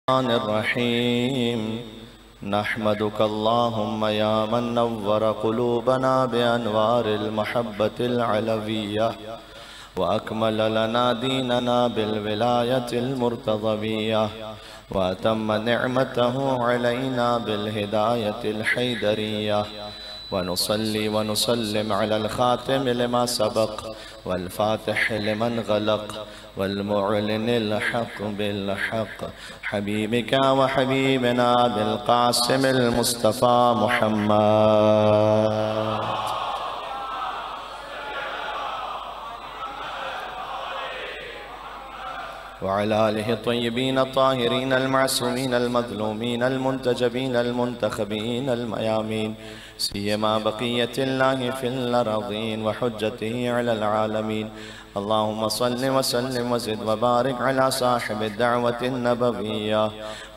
रहीम नहमदुक अल्लाहुम्मा या मन नव्वर क़ुलूबना बिअनवारिल महब्बतिल अलविय्या व अकमल लना दीनना बिल विलायतिल मुर्तज़विय्या व अतम्म निअमतहु अलैना बिल हिदायतिल हैदरिय्या व नुसल्ली व नुसल्लिम अलल खातिम लिमा सबक़ वल फातिह लिमन गलक़ वल मुअलिनिल हक़ बिल हक़ हबीबिका व हबीबिना बिल क़ासिमिल मुस्तफ़ा मुहम्मद वअला आलिहि तय्यबीन ताहिरीन अल-मासूमीन अल-मज़लूमीन अल-मुंतजबीन अल-मुंतखबीन अल-मयामीन सियमा बक़ियतिल्लाहि फिल अरज़ीन व हुज्जतिही अलल आलमीन। अल्लाहुम्मा सल्लि व सल्लिम व ज़िद व बारिक अला साहिबिद दअवतिन नबविय्या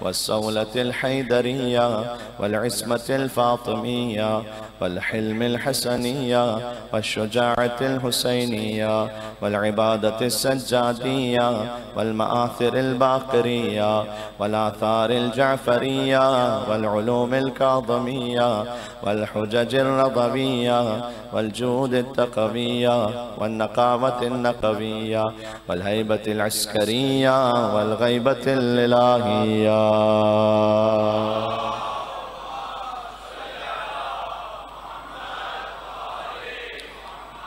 वस्सौलतिल हैदरिय्या वल इस्मतिल फ़ातिमिय्या वल हिल्मिल हसनिय्या वश्शुजाअतिल हुसैनिय्या वल इबादतिस सज्जादिय्या वल मआथिरिल बाक़िरिय्या वल आथारिल जाफ़रिय्या वल उलूमिल काज़िमिय्या वल हुज्जजिर रज़विय्या वल जूदित तक़विय्या वन नक़ावतिन नक़विय्या वल हैबतिल अस्करिय्या वल ग़ैबतिल इलाहिय्या।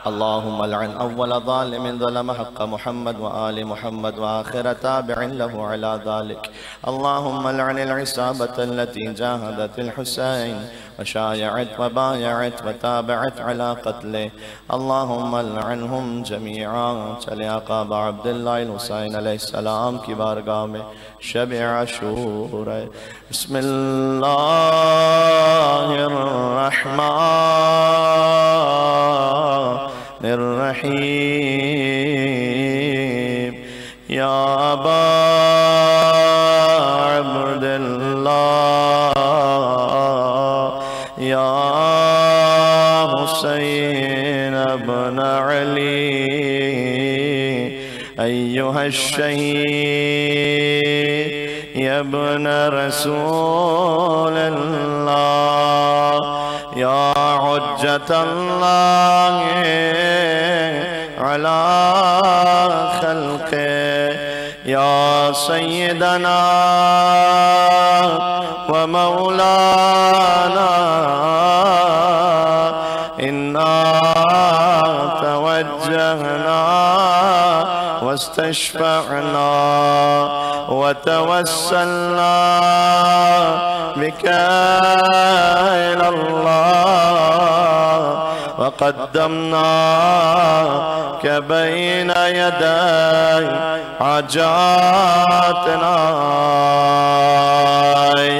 अल्लाहुम्मा लअन अव्वल ज़ालिमिन ज़लम हक़्क़ मुहम्मद व आलि मुहम्मद व आखिर ताबिइन लहु अला ज़ालिक। अल्लाहुम्मा लअनिल इसाबत अल्लती जाहदतिल हुसैन व शायअत व बायअत व ताबअत अला क़त्लिही। अल्लाहुम्मा लअनहुम जमीआ। चले आका अबा अब्दुल्लाह हुसैन अलैहिस्सलाम की बारगाह में शब आशूरा। बिस्मिल्लाहिर रहमानिर रहीम। या अबा अब्दुल्लाह या हुसैन इब्न अली अय्युहश शहीद इब्न रसूलल्लाह या हुज्जतल्लाह अला खल्क़े या सय्यदना व मौलाना इन्ना तवज्जहना वस्तशफ़अना व तवस्सलना बिका इलल्लाह व क़द्दमनाक बैन यदै हाजातना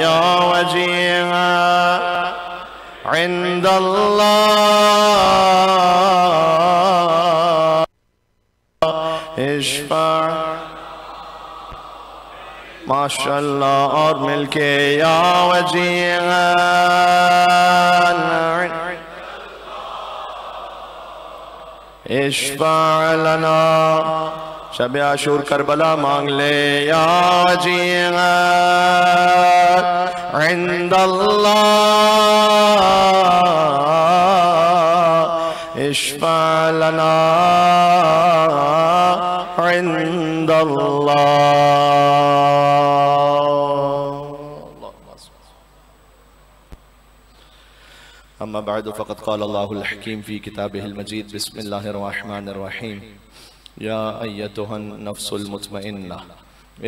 या वजीहा इंदल्लाह इश्फ़ा। माशाअल्लाह और मिलके या वजीहा इश्फ़ा लना। शब आशूर करबला मांग ले या वजीहा इंदल्लाह इश्फ़ा लना इंदल्लाह। अम्मा बअद फ़क़द क़ाल अल्लाहुल हकीम फ़ी किताबिहिल मजीद। बिस्मिल्लाहिर रहमानिर रहीम। या अय्यतुहन नफ्सुल मुतमइन्ना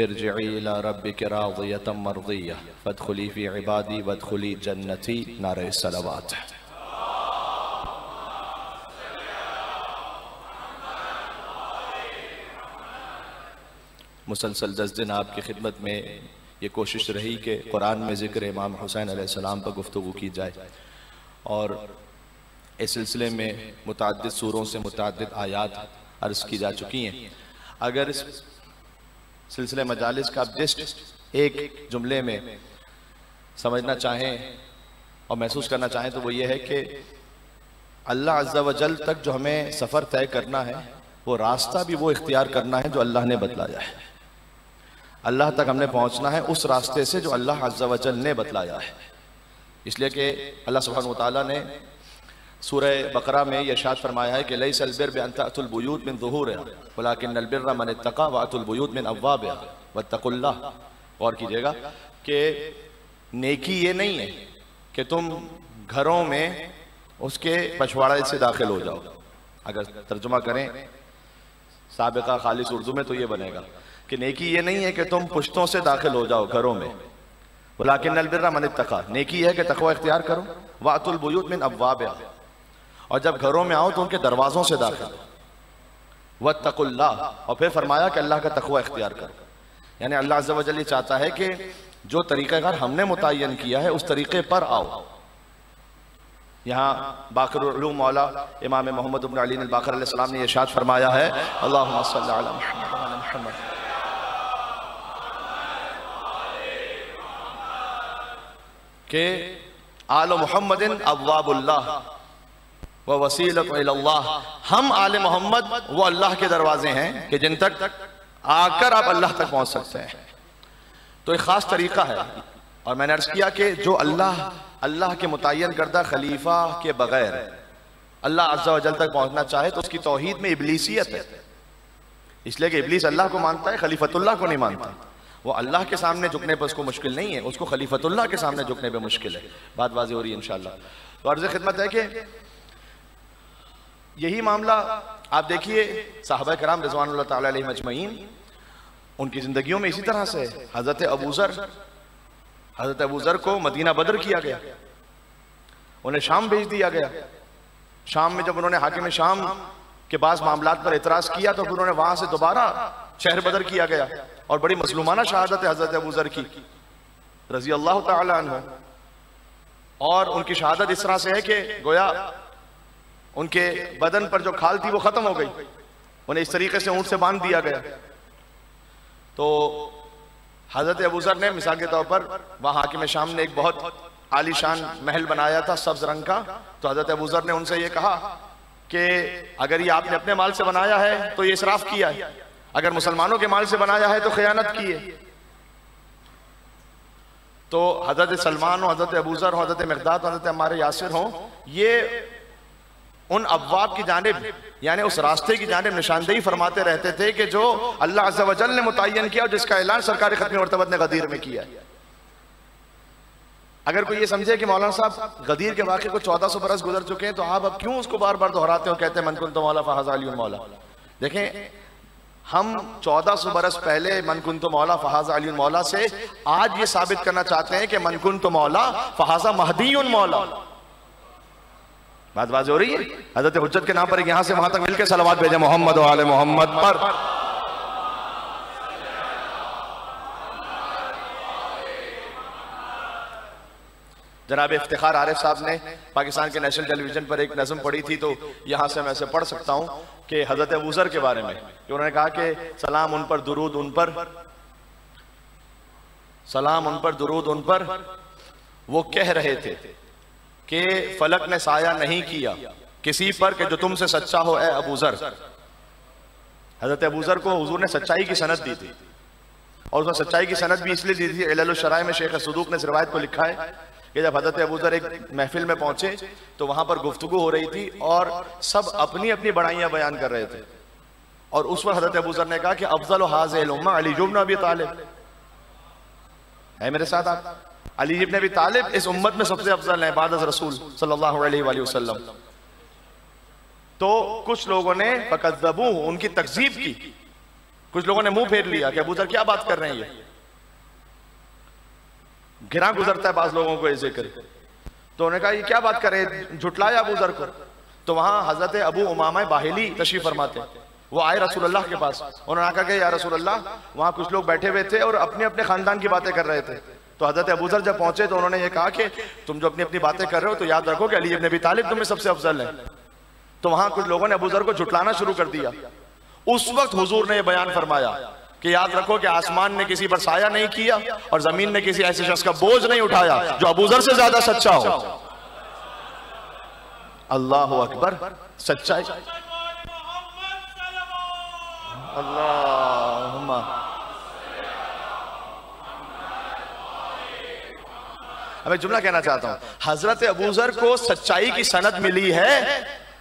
इरजिई इला रब्बिकी राज़ियतम मर्ज़िय्या फ़दख़ुली फ़ी इबादी वदख़ुली जन्नती। नारे सलावत। मुसलसल 10 दिन आपकी खिदमत में ये कोशिश रही कि कुरान में ज़िक्र इमाम हुसैन अलैहिस्सलाम पर गुफ्तगू की जाए और इस सिलसिले में मुतअद्दिद सूरों से मुतअद्दिद आयात अर्ज़ की जा चुकी हैं। अगर इस सिलसिले मजालिस का आप जस्ट एक जुमले में समझना चाहें और महसूस करना चाहें तो वो ये है कि अल्लाह अज़्ज़ा व जल तक जो हमें सफ़र तय करना है वो रास्ता भी वो इख्तियार करना है जो अल्लाह ने बतलाया है। अल्लाह तक हमने पहुंचना है उस रास्ते से जो अल्लाह अज़्ज़ा व जल ने बतलाया है। इसलिए कि अल्लाह सुब्हानहु व तआला ने सूरह बकरा में ये इरशाद फरमाया है कि लैसल बिर्र बिअन तअतुल बुयूत मिन ज़ुहूरिहा वलाकिन्नल बिर्र मन इत्तक़ा व अतुल बुयूत मिन अब्वाबिहा वत्तक़ुल्लाह। गौर कीजिएगा कि नेकी ये नहीं है कि तुम घरों में उसके पछवाड़े से दाखिल हो जाओ। अगर तर्जुमा करें साबिका खालिस उर्दू में तो ये बनेगा कि नेकी ये नहीं है कि तुम पुश्तों से दाखिल हो जाओ घरों में, वलाकिन्नल बिर्र मन इत्तक़ा, नेकी है कि तक़वा इख्तियार करो, व अतुल बुयूत मिन अब्वाबिहा, और जब घरों में आओ तो उनके दरवाज़ों से दाखिल हो, वत्तक़ुल्लाह, और फिर फरमाया कि अल्लाह का तक़वा इख्तियार करो। यानी अल्लाह अज़्ज़ा व जल चाहता है कि जो तरीक़ाकार हमने मुतय्यन किया है उस तरीक़े पर आओ। यहाँ बाक़िरुल उलूम मौला इमाम मोहम्मद इब्न अली अल-बाक़र अलैहिस्सलाम ने इरशाद फरमाया है, अल्लाहुम्मा सल्लि अला मुहम्मद व अला मुहम्मद, के आल मुहम्मदिन अब्वाबुल्लाह व वसीलतु इलल्लाह, हम आले मोहम्मद वो अल्लाह के दरवाजे हैं कि जिन तक आकर आप अल्लाह तक पहुंच सकते हैं। तो एक ख़ास तरीक़ा है, और मैंने अर्ज़ किया कि जो अल्लाह के मुतय्यन करदा खलीफा के बगैर अल्लाह अज़्ज़ा व जल तक पहुंचना चाहे तो उसकी तौहीद में इब्लीसियत है। इसलिए कि इब्लीस अल्लाह को मानता है, खलीफतुल्लाह को नहीं मानता। वो अल्लाह के सामने झुकने पर उसको मुश्किल नहीं है, उसको खलीफतुल्लाह के सामने झुकने पर मुश्किल है। बात वाज़ेह हो रही है इंशाअल्लाह। तो अर्ज़ खिदमत है कि यही मामला आप देखिए सहाबा किराम रिज़वानुल्लाह तआला अलैहिम अजमईन, उनकी ज़िंदगियों में इसी तरह से हज़रत अबू ज़र को मदीना बदर किया गया, उन्हें शाम भेज दिया गया। शाम में जब उन्होंने हाकिम शाम के पास मामलात पर एतराज़ किया तो फिर उन्होंने वहां से दोबारा शहर बदर किया गया, और बड़ी मज़लूमाना शहादत है हज़रत अबू ज़र की रज़ी अल्लाह तआला अन्हु। और उनकी शहादत इस तरह से है कि गोया उनके बदन पर जो खाल थी वो ख़त्म हो गई, उन्हें इस तरीके से ऊँट से बांध दिया गया। तो हज़रत अबू ज़र ने मिसाल के तौर पर वहाँ हाकिम शाम ने एक बहुत आलीशान महल बनाया था सब्ज रंग का, तो हज़रत अबू ज़र ने उनसे ये कहा कि अगर ये आपने अपने माल से बनाया है तो ये इसराफ किया है, अगर मुसलमानों के माल से बनाया है तो खयानत की है। तो हज़रत सलमान हो, हज़रत अबू ज़र हो, हज़रत मिक़दाद हो, हज़रत अम्मार यासिर हो, ये उन अब्वाब की जानिब यानी उस रास्ते की जानिब निशानदेही फरमाते रहते थे कि जो अल्लाह अज़्ज़ा व जल ने मुतय्यन किया और जिसका ऐलान सरकार ख़त्मी मरतबत ने गदीर में किया है। अगर कोई ये समझे कि मौलाना साहब गदीर के वाक़े को 1400 बरस गुजर चुके हैं तो आप अब क्यों उसको बार बार दोहराते हो, कहते हैं मन कुन्तु मौला फ़हाज़ा अलीयुन मौला। देखें, हम 1400 बरस पहले मन कुन्तु मौला फ़हाज़ा अलीयुन मौला से आज ये साबित करना चाहते हैं कि मन कुन्तु मौला फ़हाज़ा महदीयुन मौला। बात वाज़ेह हो रही है। हज़रत हुज्जत के नाम पर यहाँ से वहां तक मिलकर सलावत भेजे मोहम्मद व आले मोहम्मद पर। जनाब इफ्तिखार आरिफ साहब ने पाकिस्तान के नेशनल टेलीविजन पर एक नज़म पढ़ी थी, तो यहाँ से मैं ऐसे पढ़ सकता हूँ कि हज़रत अबू ज़र के बारे में कि उन्होंने कहा कि सलाम उन पर दुरूद उन पर, सलाम उन पर दुरूद उन पर, वो कह रहे थे कि फलक ने साया नहीं किया किसी पर कि जो तुमसे सच्चा हो ए अबू ज़र। हज़रत अबू ज़र को हुजूर ने सच्चाई की सनद दी थी, और उसमें सच्चाई की सनद भी इसलिए दी थी, इलल शराय में शेख सदूक ने इस रिवायत को लिखा है कि जब हज़रत अबू ज़र एक महफिल में पहुंचे तो वहां पर गुफ्तगू हो रही थी और सब अपनी अपनी बड़ाइयां बयान कर रहे थे, और उस वक्त हज़रत अबू ज़र ने कहा कि अफ़ज़ल हाज़िहिल उम्मा अली इब्न अबी तालिब है, मेरे साथ आप, अली इब्न अबी तालिब इस उम्मत में सबसे अफजल है बाद रसूल सल्लल्लाहु अलैहि वसल्लम। तो कुछ लोगों ने फकज़्ज़बू, उनकी तकज़ीब की, कुछ लोगों ने मुंह फेर लिया कि अबू ज़र क्या बात कर रहे हैं, ये गिरा गुजरता है बाज लोगों को ये जिक्र। तो उन्होंने कहा ये क्या बात कर रहे हैं, झुटलाया अबू ज़र को। तो वहां हजरत अबू उमामा बाहिली तशरीफ फरमाते, वो आए रसूलुल्लाह के पास, उन्होंने कहा कि या रसूलुल्लाह, वहां कुछ लोग बैठे हुए थे और अपने अपने खानदान की बातें कर रहे थे। तो हजरत अबू ज़र जब पहुंचे तो उन्होंने ये कहा कि तुम जो अपनी अपनी बातें कर रहे हो तो याद रखो कि अली इब्न अबी तालिब तुम्हें सबसे अफजल है। तो वहां कुछ लोगों ने अबू ज़र को झुटलाना शुरू कर दिया। उस वक्त हुजूर ने यह बयान फरमाया कि याद रखो कि आसमान ने किसी पर साया नहीं किया और जमीन ने किसी ऐसे शख्स का बोझ नहीं उठाया जो अबू ज़र से ज्यादा सच्चा हो। अल्लाहु अकबर, सच्चाई। अल्लाहुम्मा अब एक जुमला कहना चाहता हूं, हजरत अबू ज़र को सच्चाई की सनद मिली है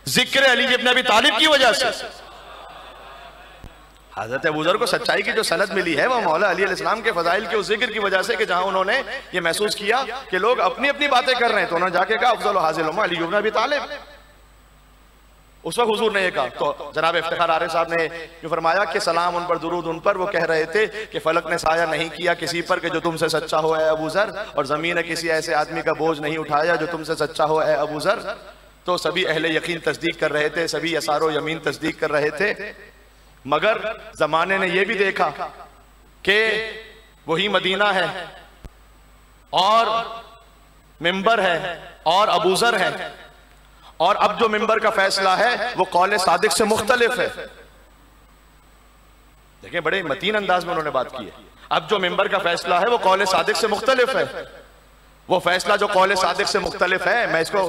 जिक्र अली इब्न अबी तालिब की वजह से। हजरत अबू ज़र को सच्चाई की जो सनद मिली है वो मौला अली अलैहिस्सलाम के फजाइल के उस जिक्र की वजह से कि जहां उन्होंने ये महसूस किया कि लोग अपनी अपनी बातें कर रहे हैं तो उन्होंने जाके कहा अफज़ल हाज़िल उम्मा अली इब्न अबी तालिब। उस वक्त हुजूर ने ये कहा तो जनाब इफ्तिखार आरिफ साहब ने ये फरमाया कि सलाम उन पर, दुरूद उन पर। वो कह रहे थे कि फलक ने साया नहीं किया किसी पर कि जो तुमसे सच्चा हो ए अबू ज़र, और ज़मीन ने किसी ऐसे आदमी का बोझ नहीं उठाया जो तुमसे सच्चा हो ए अबू ज़र। तो सभी अहले यकीन तस्दीक कर रहे थे, सभी यसारो यमीन तस्दीक कर रहे थे, मगर जमाने ने यह भी देखा कि वही मदीना है और मिंबर है और अबू ज़र है, और अब जो मिंबर का फैसला है वो कौले सादिक से मुख्तलिफ है। देखिए बड़े मतीन अंदाज में उन्होंने बात की है। अब जो मिंबर का फैसला है वो कौले सादिक से मुख्तलिफ है। वो फैसला जो कौले सादिक से मुख्तलिफ है, मैं इसको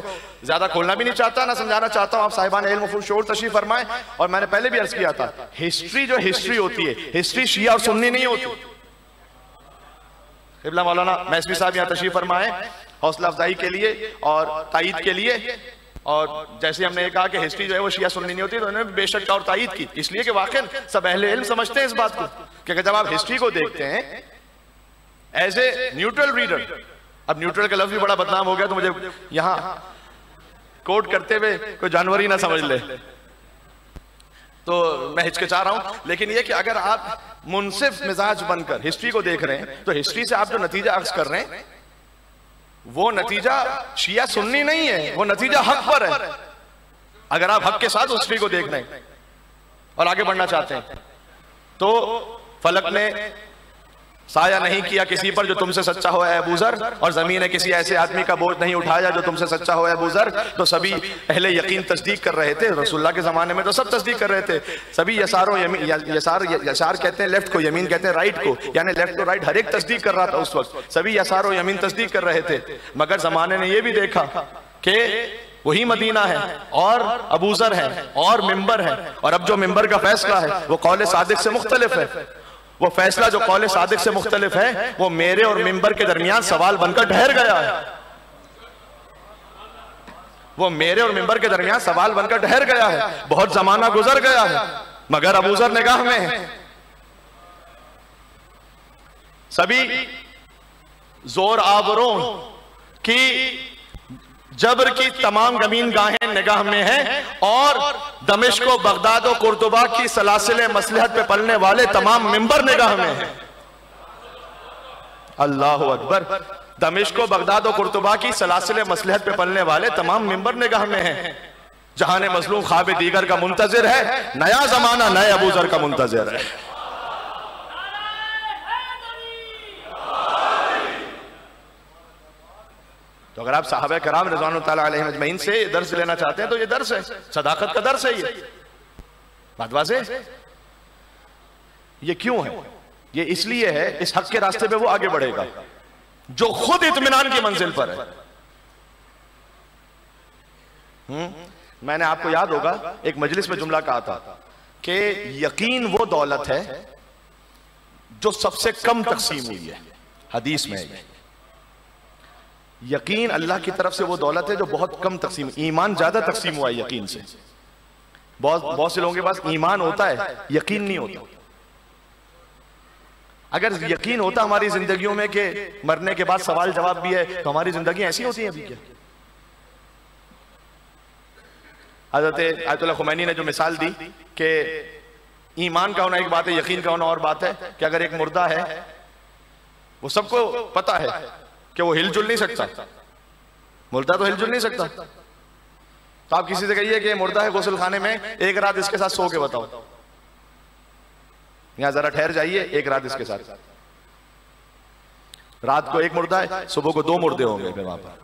ज्यादा खोलना भी नहीं चाहता ना समझाना चाहता हूं। आप साहिबान इल्म व शऊर तशरीफ फरमाएं। और मैंने पहले भी अर्ज किया था, हिस्ट्री जो हिस्ट्री होती है, हिस्ट्री शिया और सुन्नी नहीं होती। क़िबला मौलाना मैसवी साहब यहाँ तशरीफ फरमाएं हौसला अफजाई के लिए और तायीद के लिए। और जैसे हमने कहा कि हिस्ट्री जो है वो शिया सुन्नी नहीं होती, तो उन्होंने बेशक और तायीद की, इसलिए कि वाकई सब अहले इल्म समझते हैं इस बात को कि जब आप हिस्ट्री को देखते हैं एज ए न्यूट्रल रीडर, अब न्यूट्रल का लफ्ज भी बड़ा बदनाम हो गया तो मुझे यहां कोट करते हुए कोई जानवर ही ना समझ ले तो मैं हिचकिचा रहा हूं। लेकिन यह कि अगर आप मुनसिफ मिजाज बनकर हिस्ट्री को देख रहे हैं तो हिस्ट्री से आप जो नतीजा अक्स कर रहे हैं वो नतीजा शिया सुन्नी नहीं है, वो नतीजा हक पर है। अगर आप हक के साथ हिस्ट्री को देख रहे हैं और आगे बढ़ना चाहते हैं तो फलक ने साया नहीं किया किसी पर जो तुमसे सच्चा हो ए अबू ज़र, और ज़मीन ने किसी ऐसे आदमी का बोझ नहीं उठाया जो तुमसे सच्चा हो ए अबू ज़र। तो सभी अहले यकीन तस्दीक कर रहे थे, रसूलुल्लाह के ज़माने में तो सब तस्दीक कर रहे थे। सभी यसारों यसार कहते हैं लेफ्ट को, यमीन कहते हैं राइट को, यानी लेफ्ट को राइट हर एक तस्दीक कर रहा था उस वक्त। सभी यसारों यमीन तस्दीक कर रहे थे, मगर ज़माने ने यह भी देखा कि वही मदीना है और अबू ज़र है और मिंबर है, और अब जो मिंबर का फैसला है वो कौले सादिक से मुख्तलिफ है। वो फैसला जो कौले सादिक से मुख्तलिफ है वो मेरे और मिंबर के दरमियान सवाल बनकर ठहर गया है। वो मेरे और मिंबर के दरमियान सवाल बनकर ठहर गया है। बहुत जमाना गुजर गया है मगर अबू ज़र निगाह में है। सभी जोर आवरों की जबर की तमाम गमीन गाहें निगाह में हैं, और दमिश्क व बगदाद व कुर्तुबा की सलासिले मसलहत पे पलने वाले तमाम मिंबर निगाह में हैं। अल्लाह अकबर। दमिश्क व बगदाद व कुर्तुबा की सलासिले मसलहत पे पलने वाले तमाम मिंबर निगाह में हैं। जहान मजलूम ख्वाब दीगर का मुंतजिर है, नया जमाना नए अबू ज़र का मुंतजिर है। तो अगर आप साहबे कराम रिज़वानुल्लाह तआला अलैहिम अजमईन से दर्स लेना चाहते हैं तो ये दर्स है, सदाकत का दर्स है। ये बात वाज़ेह। ये क्यों है? ये इसलिए है, इस हक के रास्ते पे वो आगे बढ़ेगा जो खुद इत्मीनान की मंजिल पर है। मैंने आपको याद होगा एक मजलिस में जुमला कहा था कि यकीन वो दौलत है जो सबसे कम तकसीम हुई है। हदीस में है यकीन अल्लाह की तरफ से वो दौलत है जो बहुत कम तकसीम, ईमान ज्यादा तकसीम हुआ है यकीन से। बहुत से लोगों के पास ईमान होता है, यकीन नहीं होता। अगर यकीन होता हमारी जिंदगियों में कि मरने के बाद सवाल जवाब भी है तो हमारी जिंदगी ऐसी होती है अभी क्या? हज़रत आयतुल्लाह खुमैनी ने जो मिसाल दी कि ईमान का होना एक बात है, यकीन का होना और बात है, कि अगर एक मुर्दा है वो सबको पता है कि वो हिलजुल नहीं सकता, मुर्दा तो हिलजुल नहीं सकता, तो आप किसी से कहिए कि मुर्दा है गुस्ल खाने में, एक रात इसके साथ सो के बताओ, यहां जरा ठहर जाइए, एक रात इसके साथ। रात को एक मुर्दा है, सुबह को 2 मुर्दे होंगे फिर वहां पर।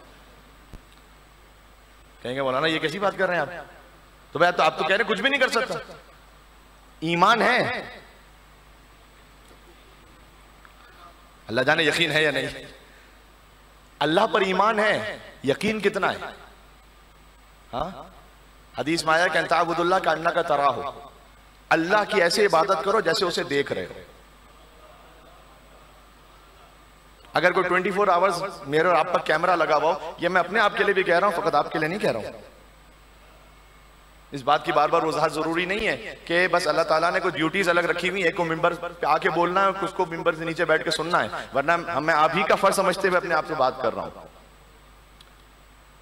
कहेंगे मौलाना ये कैसी बात कर रहे हैं आप? तो भाई तो आप तो कह रहे कुछ भी नहीं कर सकता। ईमान है, अल्लाह जाने यकीन है या नहीं। अल्लाह पर ईमान है, यकीन कितना है? हाँ, हदीस में आया कि अंताबुदुल्लाह का अन्ना का तरा हो, अल्लाह की ऐसे इबादत करो जैसे उसे देख रहे हो। अगर कोई 24 आवर्स मेरे और आप पर कैमरा लगा हुआ हो, ये मैं अपने आप के लिए भी कह रहा हूं, फकत आपके लिए नहीं कह रहा हूं। इस बात की बार बार वजाहत जरूरी नहीं है कि बस अल्लाह ताला ने कोई ड्यूटीज अलग रखी हुई, एक को मिंबर पे आके बोलना है, उसको मिंबर से नीचे बैठ के सुनना है, वरना मैं आप ही का फर्ज समझते हुए अपने आप से बात कर रहा हूं,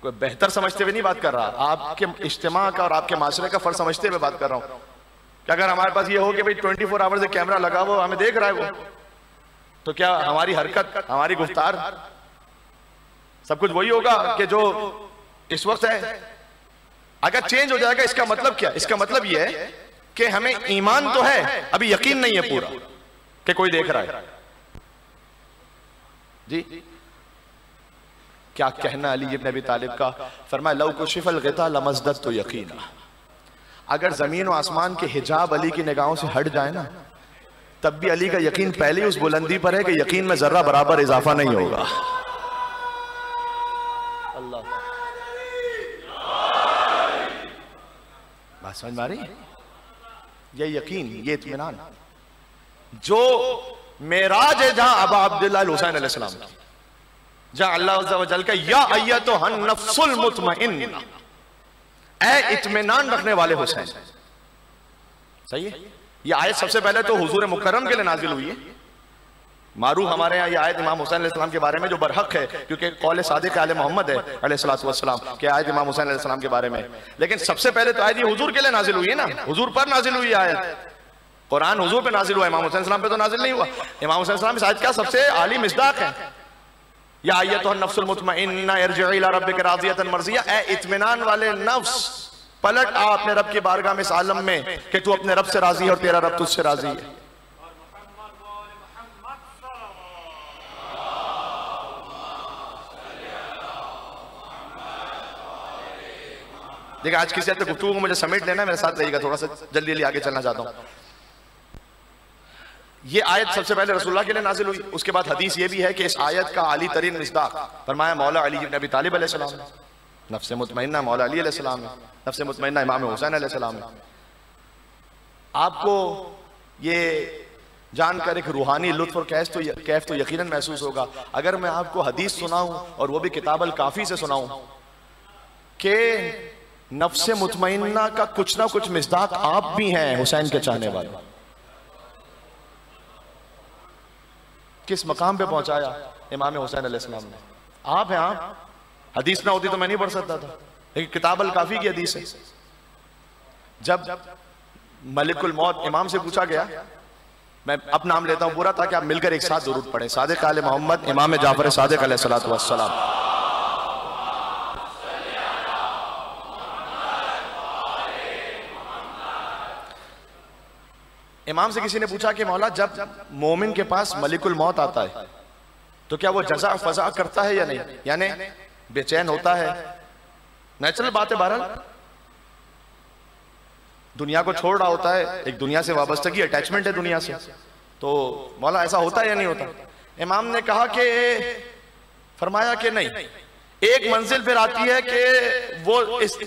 कोई बेहतर समझते हुए नहीं बात कर रहा, आपके इज्तिमा का और आपके माशरे का फर्ज समझते हुए बात कर रहा हूं। कि अगर हमारे पास ये हो कि भाई 24 आवर्स एक कैमरा लगा हुआ, हमें देख रहा है वो, तो क्या हमारी हरकत, हमारी गुफ्तार, सब कुछ वही होगा कि जो इस वक्त है? अगर चेंज हो जाएगा, इसका मतलब क्या? इसका मतलब यह है कि हमें ईमान तो है, अभी यकीन नहीं है पूरा कि कोई देख रहा है। जी क्या कहना अली इब्न अबी तालिब का, फरमाया लौ कुशिफल गिता लमज़दत तो यकीना, अगर जमीन और आसमान के हिजाब अली की निगाहों से हट जाए ना, तब भी अली का यकीन पहले उस बुलंदी पर है कि यकीन में जर्रा बराबर इजाफा नहीं होगा। अल्लाह, बात समझ में आ रही है? ये यकीन, ये इत्मीनान जो मेराज है, जहां अबा अब्दुल्लाह हुसैन अलैहिस्सलाम की, जहां अल्लाह अज़्ज़ा व जल का या अय्यतुहन नफ्सुल मुतमइन्ना, ऐ इत्मीनान रखने वाले हुसैन। सही है? ये आयत सबसे पहले तो हुजूर मुकर्रम के लिए नाजिल हुई है। मारूफ हमारे यहाँ ये आयत इमाम हुसैन अलैहिस्सलाम के बारे में जो बरहक है, क्योंकि कौल सादिक आले मोहम्मद है अलैहिस्सलातु वस्सलाम के आयत इमाम हुसैन अलैहिस्सलाम के बारे में, लेकिन सबसे पहले तो आयत ये हुजूर के लिए नाजिल हुई है ना, हुजूर पर नाजिल हुई आयत। कुरान हुजूर पे नाजिल हुआ, इमाम हुसैन अलैहिस्सलाम पे तो नाजिल नहीं हुआ। इमाम हुसैन अलैहिस्सलाम इस आयत का सबसे आली मिस्दाक है। या अय्यतुहन नफ्सुल मुतमइन्ना इरजिई इला रब्बिका राज़ियतन मर्ज़िया, ऐ इत्मीनान वाले नफ्स, पलट आ अपने रब की बारगाह में इस आलम में कि तू अपने रब से राजी है और तेरा रब तुझसे राजी है। देखिए आज किसी गुफ्तगू को मुझे समेट लेना है, मेरे साथ रहिएगा, थोड़ा सा जल्दी जल्दी आगे चलना चाहता हूं। ये आयत सबसे पहले रसूलुल्लाह के लिए नाजिल हुई। उसके बाद हदीस ये भी है कि इस आयत का आली तरीन मिस्दाक फरमाया मौला अली इब्न अबी तालिब अलैहिस्सलाम ने, नफ्स मुतमइन्ना मौला अली अलैहिस्सलाम है, नफ्स मुतमइन्ना इमाम हुसैन अलैहिस्सलाम है। आपको ये जानकर एक रूहानी लुत्फ और कैफ तो यकीनन महसूस होगा अगर मैं आपको हदीस सुनाऊं, और वो भी किताब अल काफी से सुनाऊं, कि नफ्स मुतमइन्ना का कुछ ना कुछ मिस्दाक आप भी हैं हुसैन के चाहने वाले। किस मकाम पे पहुंचाया इमाम हुसैन अलैहिस्सलाम ने, आप हैं आप। हदीस ना होती तो मैं नहीं पढ़ सकता था, लेकिन किताब अल काफी की हदीस है। जब मलिकुल मौत इमाम से पूछा गया, मैं अब नाम लेता हूं पूरा ताकि आप मिलकर एक साथ जरूर पढ़ें, सादिक आले मोहम्मद इमाम जाफर सादिक अलैहिस्सलातु वस्सलाम। इमाम से किसी ने पूछा कि मौला जब मोमिन के पास मलिकुल मौत आता है तो क्या वो जज़ा फज़ा करता है या नहीं, यानी बेचैन होता है? नेचुरल बात है, बहरहाल दुनिया को छोड़ रहा होता है, एक दुनिया से वाबस्तगी अटैचमेंट है दुनिया से, तो मौला ऐसा होता है या नहीं होता? इमाम ने कहा कि फरमाया कि नहीं, एक मंजिल फिर आती है कि वो इस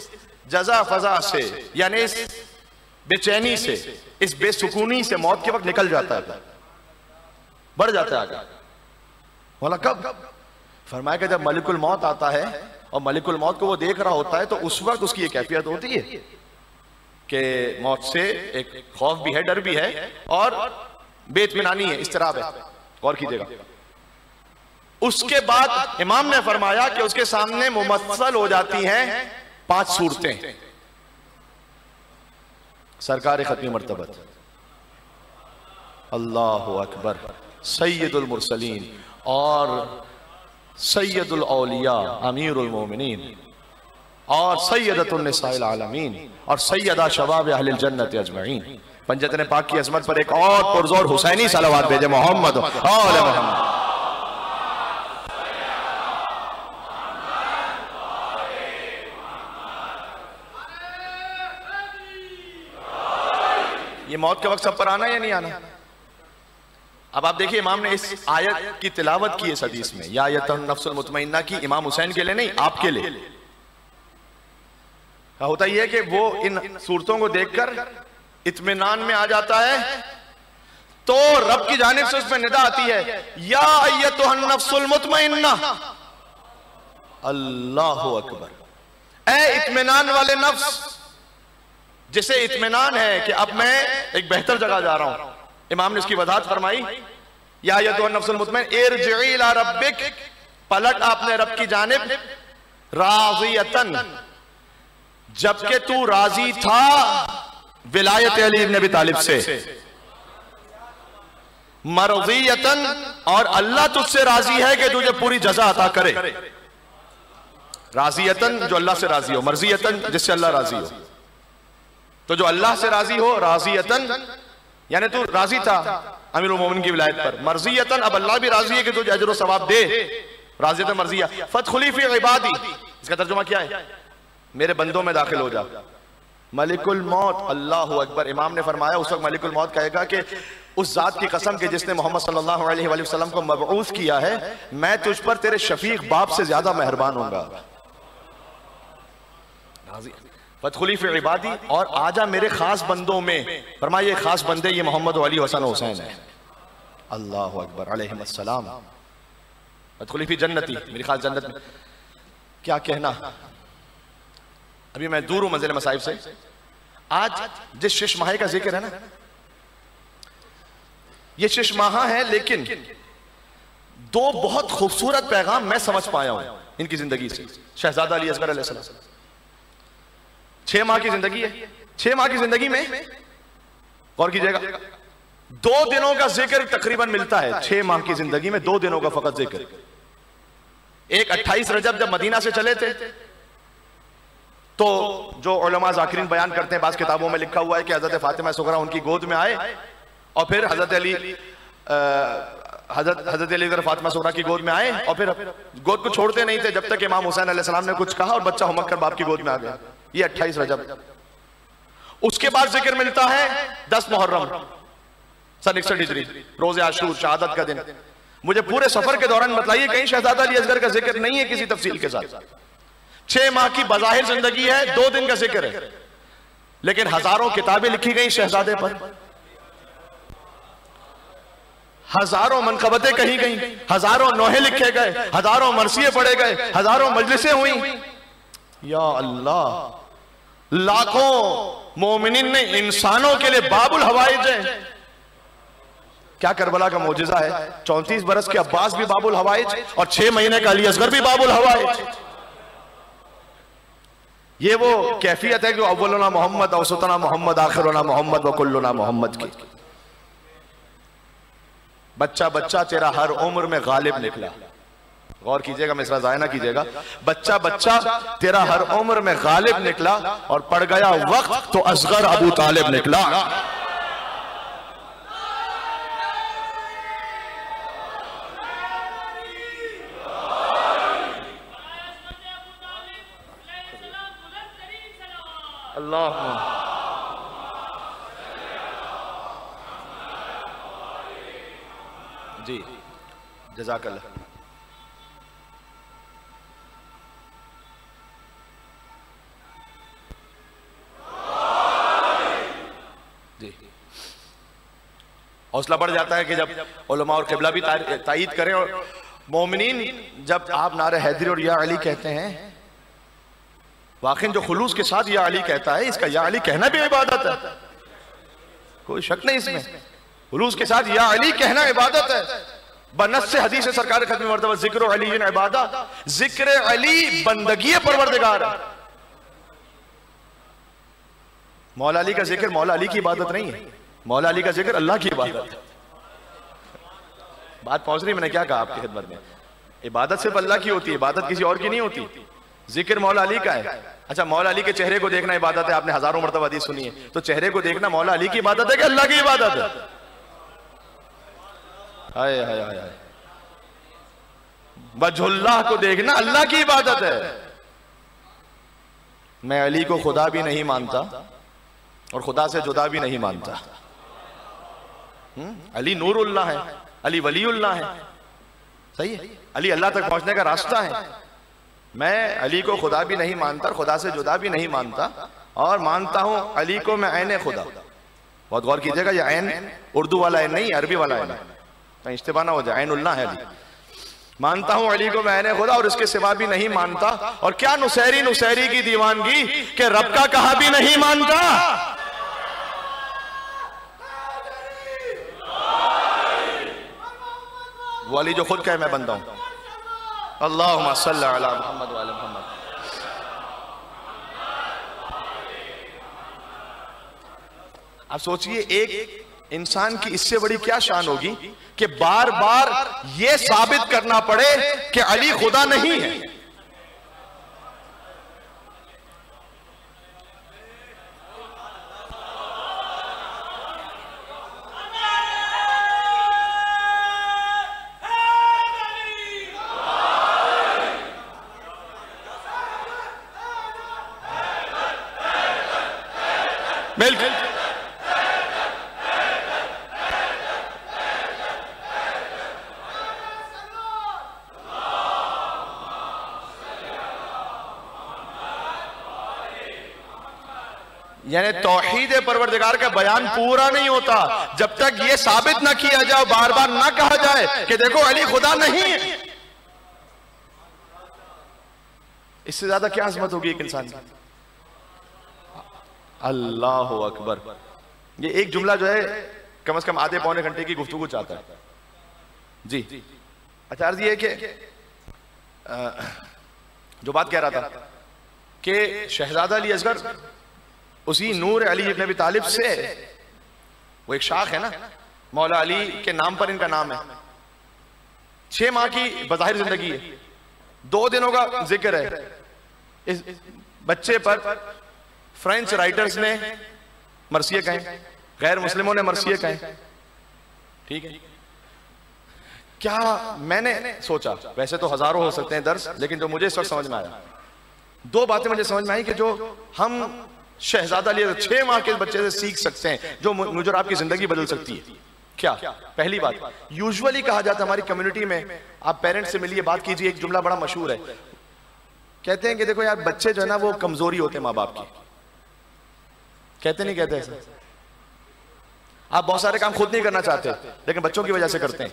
जज़ा फज़ा से, यानी इस बेचैनी से, इस बेसुकूनी से मौत के वक्त निकल जाता है, बढ़ जाता है आगे। मौला कब? फरमाया कि जब मलिकुल मौत आता है और मलिकुल मौत को वो देख रहा होता है, तो उस वक्त उसकी ये कैफियत होती है कि मौत से एक खौफ भी है, डर भी है और बेइत्मीनानी है, इस्तराब है। गौर कीजिएगा। उसके बाद इमाम ने फरमाया कि उसके सामने मुमस्सल हो जाती हैं 5 सूरतें। सरकार खत्मी मर्तबत, अल्लाहु अकबर, सैयदुल मुरसलीन और सैयदुल औलिया अमीरुल मोमिनीन और सैयदतुन निसाइल आलमीन और सैयदा शबाब अहलिल जन्नत अजमईन। पंजतन पाक की अजमत पर एक और पुरजोर हुसैनी सलावत भेजे मोहम्मद आले मोहम्मद। ये मौत के वक्त सब पर आना या नहीं आना? अब आप देखिए इमाम ने इस आयत की तिलावत की इस हदीस में, या आयतुन नफ्सुल मुतमइन्ना की, इमाम हुसैन के लिए नहीं, आपके लिए। होता यह है कि वो इन सूरतों को देखकर इत्मीनान में आ जाता है तो रब की जानिब से उसमें निदा आती है, या अय्यतुहन नफ्सुल मुतमइन्ना, अल्लाहु अकबर, ऐ इत्मीनान वाले नफ्स, जिसे इत्मीनान है कि अब मैं एक बेहतर जगह जा रहा हूं। इमाम ने इसकी वजाहत फरमाई, या अय्यतुहन नफ्सुल मुतमइन्ना इरजिई इला रब्बिक, पलट अपने रब की जानिब, राज़ियतन, जबकि तू राजी था विलायत अली इब्न अबी तालिब से, मरज़ियतन, और अल्लाह तुझसे राजी है कि तुझे पूरी जज़ा अता करे। राज़ियतन जो अल्लाह से राजी हो, मरज़ियतन जिससे अल्लाह राजी हो। तो जो अल्लाह से राजी हो, राज़ियतन यानी तू राजी था अमीरुल मोमिनीन की विलायत पर, मरज़ियतन अब अल्लाह भी राजी है कि तुझे अजर व सवाब दे, राज़ियतन मरज़िया। फदखुली फी इबादी, इसका तर्जुमा क्या है? मेरे बंदों में दाखिल हो जा। मलिकुल मौत, अल्लाहु अकबर, इमाम ने फरमाया उस वक्त मलिकुल मौत कहेगा कि उस जात की कसम के जिसने मोहम्मद सल्लल्लाहु अलैहि वसल्लम को मबऊस किया है, मैं तुझ पर तेरे शफीक बाप से ज्यादा मेहरबान होऊंगा। फदखुली फी इबादी, और आजा मेरे खास बंदों में। फरमाया ये खास बंदे ये मोहम्मद अली हसन हुसैन है, अल्लाहु अकबर अलैहिस्सलाम। फदखुली फी जन्नती, मेरी खास जन्नत में। क्या कहना, अभी मैं दूर हूं मंजिल मसाइब से। आज जिस शिश माहे का जिक्र है ना, ये शिश माहा है, लेकिन दो बहुत खूबसूरत पैगाम मैं समझ पाया हूं इनकी जिंदगी से। शहजादा अली असगर अलैहिस्सलाम, 6 माह की जिंदगी है। 6 माह की जिंदगी में गौर कीजिएगा, 2 दिनों का जिक्र तकरीबन मिलता है। 6 माह की जिंदगी में 2 दिनों का फकत जिक्र। एक 28 रजब जब मदीना से चले थे, तो जो उलमा ज़ाकिरीन बयान करते हैं, बाज़ किताबों में लिखा हुआ है कि हज़रत फ़ातिमा सुगरा उनकी गोद में आए, और फिर हज़रत अली फ़ातिमा सुगरा की गोद में आए, और फिर गोद को छोड़ते नहीं थे जब तक इमाम हुसैन अलैहिस्सलाम ने कुछ कहा और बच्चा हुमक कर बाप की गोद में आ गया। ये 28 रजब। उसके बाद जिक्र मिलता है 10 मुहर्रम सन 61 हिजरी, रोज़े आशूर, शहादत का दिन। मुझे पूरे सफर के दौरान बताइए कहीं शहजादा अली असगर का जिक्र नहीं है किसी तफसील के साथ। 6 माह की बज़ाहिर जिंदगी है, 2 दिन का जिक्र है, लेकिन हजारों किताबें लिखी गई शहजादे पर, हजारों मनकबतें कही गई, हजारों नोहे लिखे गए, हजारों मरसिए पढ़े गए, हजारों मजलिसें हुई। या अल्लाह, लाखों मोमिनीन ने इंसानों के लिए बाबुल हवाइज है। क्या करबला का मौजिजा है, 34 बरस के अब्बास भी बाबुल हवाइज, और 6 महीने का अली असगर भी बाबुल हवाइज। ये वो कैफियत है कि अव्वलुना मोहम्मद, औसतना मोहम्मद, आखिरुना मोहम्मद, व कुल्लुना मोहम्मद की। बच्चा बच्चा तेरा हर उम्र में गालिब निकला। गौर कीजिएगा, मिसरा ज़ाया ना कीजिएगा। बच्चा बच्चा तेरा हर उम्र में गालिब निकला, और पड़ गया वक्त तो असगर अबू तालिब निकला। अल्लाह जी, जज़ाकल्लाह। जी, हौसला बढ़ जाता है कि जब उलमा और क़िबला भी तायीद करें, और मोमिनीन जब आप नारे हैदरी और या अली कहते हैं, वाकई जो खुलूस के साथ या अली कहता है, इसका या अली कहना भी इबादत है, कोई शक नहीं इसमें। खुलूस के साथ या अली कहना इबादत है। बनस से हदीस है सरकार खत्म मर्तबा, जिक्र अली इबादा, जिक्र अली बंदगी परवरदिगार है। मौला अली का जिक्र मौला अली की इबादत नहीं है, मौला अली का जिक्र अल्लाह की इबादत है। बात पहुंच रही, मैंने क्या कहा आपकी खिदमत में? इबादत सिर्फ अल्लाह की होती है, इबादत किसी और की नहीं होती। जिक्र मौला अली का है। अच्छा, मौला अली के चेहरे को देखना इबादत है, आपने हजारों मर्तबा हदीस सुनी है, तो चेहरे को देखना मौला अली की इबादत है कि अल्लाह की इबादत है? हाय हाय हाय, वजहुल्लाह को देखना अल्लाह की इबादत है। मैं अली को खुदा भी नहीं मानता और खुदा से जुदा भी नहीं मानता। अली नूरुल्लाह है, अली वलीउल्लाह है, सही है, अली अल्लाह तक पहुंचने का रास्ता है। मैं अली को खुदा भी नहीं मानता, खुदा से जुदा भी नहीं मानता, और मानता हूं अली को मैं ऐने खुदा। बहुत गौर कीजिएगा, ये ऐन उर्दू वाला है नहीं, अरबी वाला है, कहीं इश्तिबाह ना हो जाए। ऐनुल्लाह है अली। मानता हूं अली को मैंने खुदा और इसके सिवा भी नहीं मानता। और क्या नुसैरी की दीवानगी कि रब का कहा भी नहीं मानता। वो अली जो खुद कहे मैं बंदा हूं। अल्लाहुम्मा सल्ली अला मुहम्मद व अला मुहम्मद। आप सोचिए एक इंसान की इससे बड़ी क्या शान होगी कि बार बार यह साबित करना पड़े कि अली खुदा नहीं है। बिल्कुल यानी तौहीद परवरदिगार का बयान पूरा नहीं होता जब तक ये साबित ना किया जाए, बार बार ना कहा जाए कि देखो अली खुदा नहीं है। इससे ज्यादा क्या अजमत होगी एक इंसान की। अल्लाह अकबर। ये एक जुमला जो है कम से कम आधे पौने घंटे की गुफ्तगू चाहता है जी। अच्छा अर्ज ये कि जो बात कह रहा था कि शहजादा अली असगर उसी नूर अली इब्न अबी तालिब से, वो एक शाख है ना, मौला अली के नाम पर इनका नाम है। 6 माह की बज़ाहिर जिंदगी है, 2 दिनों का जिक्र है। इस बच्चे पर फ्रेंच राइटर्स ने मरसिये कहे, गैर मुस्लिमों ने मरसिये कहे, ठीक है। क्या मैंने सोचा, वैसे तो हजारों हो सकते हैं दर्स, लेकिन जो मुझे इस वक्त समझ में आया, 2 बातें मुझे समझ में आई कि जो हम शहजादा अली 6 माह के बच्चे से सीख सकते हैं, जो मुझे और आपकी जिंदगी बदल सकती है। क्या? पहली बात, यूजुअली कहा जाता है हमारी कम्युनिटी में, आप पेरेंट्स से मिलिए, बात कीजिए, एक जुमला बड़ा मशहूर है, कहते हैं कि देखो यार बच्चे जो है ना वो कमजोरी होते हैं माँ बाप की। कहते नहीं कहते ऐसा? आप बहुत सारे काम खुद नहीं करना चाहते लेकिन बच्चों की वजह से करते हैं।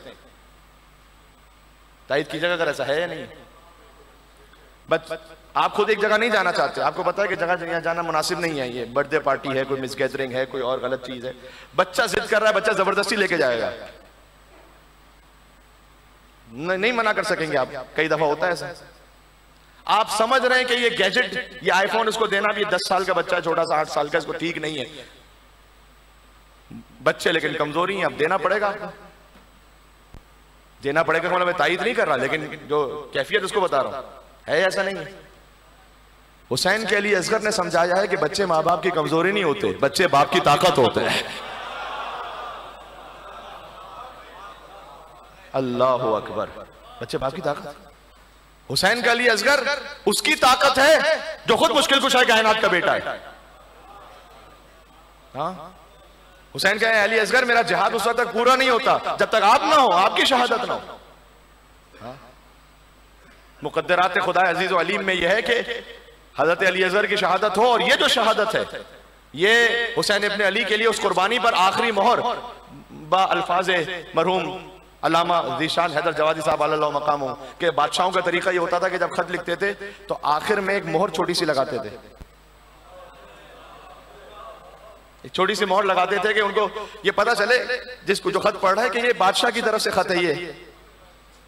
तायद कीजिएगा अगर ऐसा है या नहीं। आप खुद एक जगह नहीं जाना चाहते, आपको पता है कि जगह जाना मुनासिब नहीं है, ये बर्थडे पार्टी है, कोई मिसगैदरिंग है, कोई और गलत चीज है, बच्चा जिद कर रहा है, बच्चा जबरदस्ती लेके जाएगा, नहीं मना कर सकेंगे आप। कई दफा होता है ऐसा। आप समझ रहे हैं कि ये गैजेट, ये आईफोन इसको देना भी, 10 साल का बच्चा है, छोटा सा 8 साल का, इसको ठीक नहीं है, बच्चे लेकिन कमजोरी है, अब देना पड़ेगा आपको, देना पड़ेगा। मतलब मैं तायद नहीं कर रहा, लेकिन जो कैफियत उसको बता रहा हूं है, ऐसा नहीं है। हुसैन के अली असगर ने समझाया है कि बच्चे माँ बाप की कमजोरी नहीं होते, बच्चे बाप की ताकत होते हैं। अल्लाह अकबर। बच्चे बाप की ताकत। हुसैन का अली असगर उसकी ताकत है जो खुद मुश्किल कुशा कायनात का बेटा है। हाँ, हुसैन का अली असगर मेरा जिहाद उस वक्त तक पूरा नहीं होता जब तक आप ना हो, आपकी शहादत ना हो। हाँ? मुकद्दरात खुदा अजीज व अलीम में यह है कि हजरत अली असगर की शहादत हो, और ये जो शहादत है ये हुसैन इब्न अली के लिए उस कुर्बानी पर आखिरी मोहर बा अल्फाज मरहूम अल्लामा ज़ीशान हैदर जवादी साहब अल्लाह मकाम के बादशाहों का तरीका ये होता था कि जब खत लिखते थे तो आखिर में एक मोहर छोटी सी लगाते थे, एक छोटी सी मोहर लगाते थे कि उनको ये पता चले जिसको जो खत पढ़ रहा है कि ये बादशाह की तरफ से खत है। ये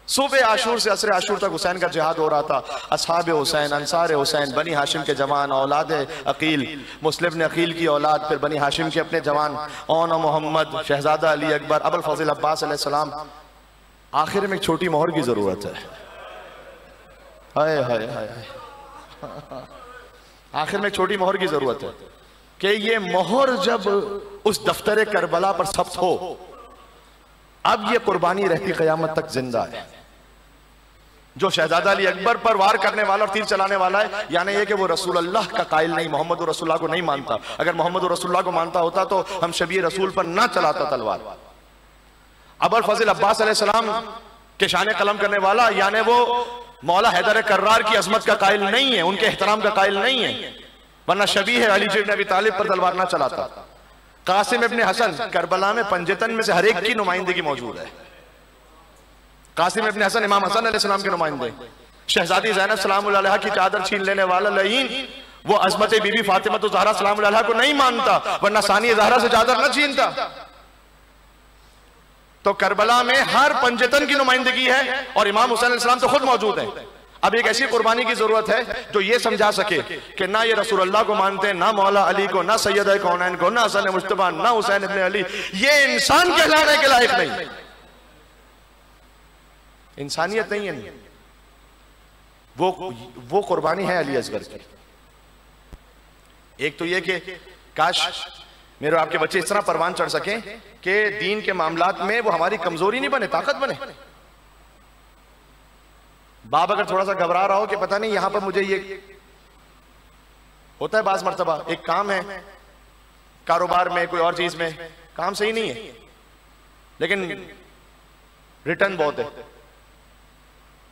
सुबह आशूर से असर आशूर तक हुसैन का जिहाद हो रहा था। असहाब हुसैन, अंसार हुसैन, बनी हाशिम के जवान, औलाद अकील, मुस्लिम ने अकील की औलाद, फिर बनी हाशिम के अपने जवान, ओन मोहम्मद, शहजादा अली अकबर, अबुल फजल अब्बास अलैहिस्सलाम। आखिर में एक छोटी मोहर की जरूरत है। हाय हाय हाय, आखिर में एक छोटी मोहर की जरूरत है कि ये मोहर जब उस दफ्तर करबला पर सब्त हो, अब ये कुर्बानी रहती क़यामत तक जिंदा है। जो शहजादा अली अकबर पर वार करने वाला और तीर चलाने वाला है, यानी ये कि वो रसूल अल्लाह का कायल नहीं, मोहम्मद रसूलुल्लाह को नहीं मानता। अगर मोहम्मद रसूलुल्लाह को मानता होता तो हम शबीर रसूल पर ना चलाता तलवार। अबुल फजल अब्बास अलैहिस्सलाम के शान कलम करने वाला, यानी वो मौला हैदर कर्रार की अजमत का कायल नहीं है, उनके एहतराम का कायल नहीं है, वरना शबीह अली इब्न अबी तालिब पर तलवार ना चलाता। कासिम इब्न हसन करबला में पंजतन में से हर एक की नुमाइंदगी मौजूद है। कासिम इब्न हसन इमाम हसन अलैहिस्सलाम के नुमाइंदे। शहजादी ज़ैनब सलामुल्लाह अलैहा की चादर छीन लेने वाला लईन वो अज़मत बीबी फातिमा तो ज़हरा सलामुल्लाह अलैहा को नहीं मानता, वरना सानी ज़हरा से चादर न छीनता। तो करबला में हर पंजतन की नुमाइंदगी है और इमाम हुसैन अलैहिस्सलाम तो खुद मौजूद है। अब एक ऐसी कुर्बानी की जरूरत है जो ये समझा सके कि ना ये रसूलुल्लाह को मानते हैं, ना मौला अली को, ना सैयद कौनैन को, ना हसन मुस्तफा, ना हुसैन इब्न अली, ये इंसान कहलाने के लायक नहीं, इंसानियत नहीं है। वो कुर्बानी है अली असगर की। एक तो ये कि काश मेरे आपके बच्चे इस तरह परवान चढ़ सके कि दीन के मामलात में वो हमारी कमजोरी नहीं बने, ताकत बने। बाप अगर थोड़ा सा घबरा रहा हो कि पता नहीं यहां पर मुझे ये होता है, बास मर्तबा एक काम है कारोबार में, कोई और चीज में काम सही नहीं है, लेकिन रिटर्न बहुत है।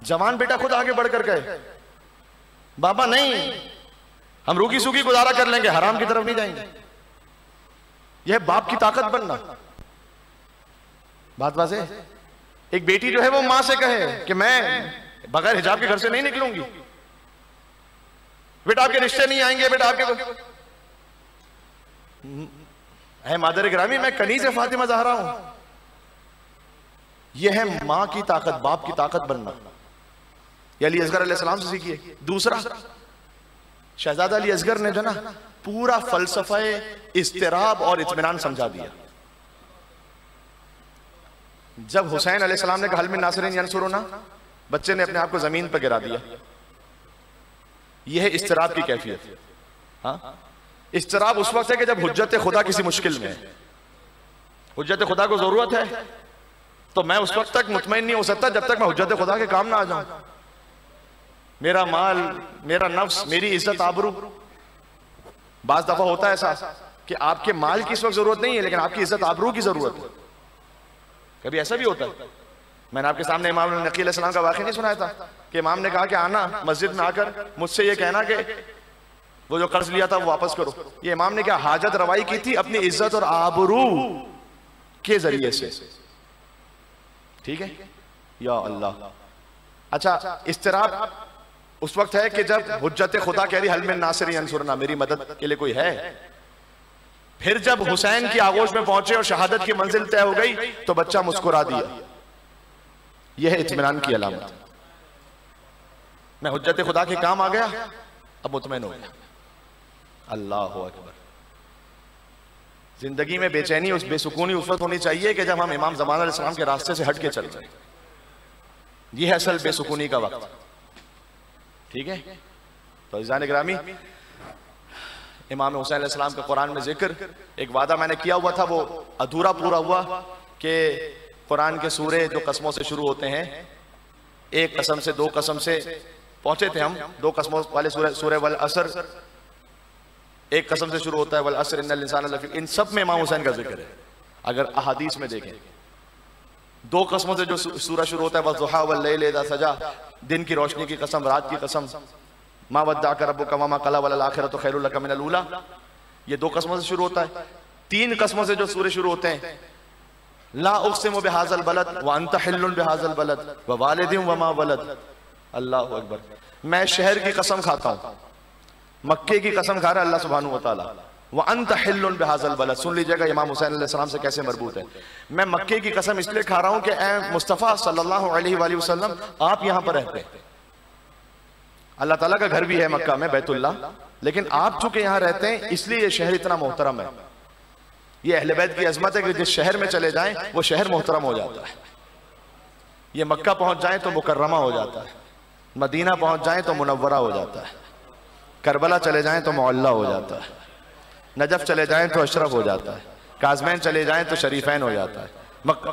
जवान बेटा खुद आगे बढ़कर गए, बाबा नहीं हम रूखी सूखी गुजारा कर लेंगे, हराम की तरफ नहीं जाएंगे। यह बाप की ताकत बनना। बात वाज़ेह है। एक बेटी जो है वो मां से कहे कि मैं बगैर हिजाब के घर से नहीं निकलूंगी, बेटा आपके रिश्ते नहीं आएंगे, बेटा आपके है मादर गिरामी मैं कनीज़ फातिमा ज़हरा हूं। यह है मां की ताकत, बाप की ताकत बनना। ये अली असगर अलैहिस्सलाम से सीखिए। दूसरा, शहजादा अली असगर ने जो ना पूरा फलसफा इस्तिराब और इत्मीनान समझा दिया। जब हुसैन अलैहिस्सलाम ने कहा हल मिन नासिरिन यंसुरुना, बच्चे ने अपने आप को जमीन पर गिरा दिया। यह है इस्तिराब की कैफियत। हाँ, इस्तिराब उस वक्त है कि जब हुज्जत खुदा किसी मुश्किल में है, हुज्जत खुदा को जरूरत है, तो मैं उस वक्त तक मुतमईन नहीं हो सकता जब तक मैं हुज्जत खुदा के काम ना आ जाऊं। मेरा माल, मेरा नफ्स, मेरी इज्जत आबरू। बाज दफा होता है ऐसा कि आपके माल की इस वक्त जरूरत नहीं है, लेकिन आपकी इज्जत आबरू की जरूरत है। कभी ऐसा भी होता है। मैंने आपके सामने इमाम नकी अलैहिस्सलाम का वाक़या नहीं सुनाया था कि इमाम ने कहा कि आना मस्जिद में आकर मुझसे ये कहना कि वो जो कर्ज लिया था वो वापस करो। ये इमाम ने क्या हाजत रवाई की थी अपनी इज्जत और आबरू के जरिए से। ठीक है या अल्लाह। अच्छा, इस्तिराब उस वक्त है कि जब हुज्जत खुदा कह रही हल मिन नासिर यंसुरना, मेरी मदद के लिए कोई है। फिर जब हुसैन की आगोश में पहुंचे और शहादत की मंजिल तय हो गई तो बच्चा मुस्कुरा दिया। यह है इत्मीनान की अलामत। मैं हुज्जत खुदा के काम आ गया, अब मुतमईन हो गया। अल्लाह अकबर। जिंदगी में बेचैनी, उस बेसुकूनी उस वक्त होनी चाहिए कि जब हम इमाम ज़मान अलैहिस्सलाम के रास्ते से हट के चल जाए। यह है असल बेसुकूनी का वक्त। ठीक है, तो इज़ान गिरामी, इमाम हुसैन अलैहिस्सलाम का कुरान में जिक्र, एक वादा मैंने किया हुआ था वो अधूरा पूरा हुआ कि कुरान के सूरे जो कस्मों से शुरू होते हैं, एक कसम से, दो कसम से पहुंचे थे हम, दो कसमों वाले सूरे वल असर, एक कसम से शुरू होता है वल असर इन्नल इंसान लफी, इन सब में इमाम हुसैन का जिक्र है। अगर अहादीस में देखें, दो कसमों से जो सूरा शुरू होता है वज़ुहा वल लैल इज़ा सजा, दिन की रोशनी की कसम, रात की कसम, मा वद्दाअक रब्बुका वमा क़ला वल आखिरतु खैरुल लका मिनल ऊला, ये दो कसमों से शुरू होता है। तीन कसमों से जो सूरे शुरू होते हैं, ला उक़सिमु बिहाज़ल बलद व अंत हिल्लुन बिहाज़ल बलद व वालिदिन व मा वलद। अल्लाहु अकबर। मैं शहर की कसम खाता हूँ, मक्के की कसम खा रहा है अल्लाह सुब्हानहू व तआला। व अंत हिल्लुन बिहाज़ल बलद, सुन लीजिएगा इमाम हुसैन अलैहिस्सलाम से कैसे मरबूत है। मैं मक्के की कसम इसलिए खा रहा हूँ कि ए मुस्तफ़ा सल्लल्लाहु अलैहि वसल्लम आप यहाँ पर रहते हैं। अल्लाह ताला का घर भी है मक्का में, बैतुल्लाह, लेकिन आप चूंकि यहाँ रहते हैं इसलिए ये शहर इतना मोहतरम है। ये अहले बैत की अजमत है कि जिस शहर में चले जाएं वो शहर मोहतरम हो जाता है। ये मक्का पहुंच जाए तो मुकर्रमा हो जाता है, मदीना पहुंच जाए तो मुनव्वरा हो जाता है, करबला चले जाएं तो मुअल्ला हो जाता है, नजफ चले जाएं तो अशरफ हो जाता है, काज़मैन चले जाएं तो शरीफैन हो जाता है,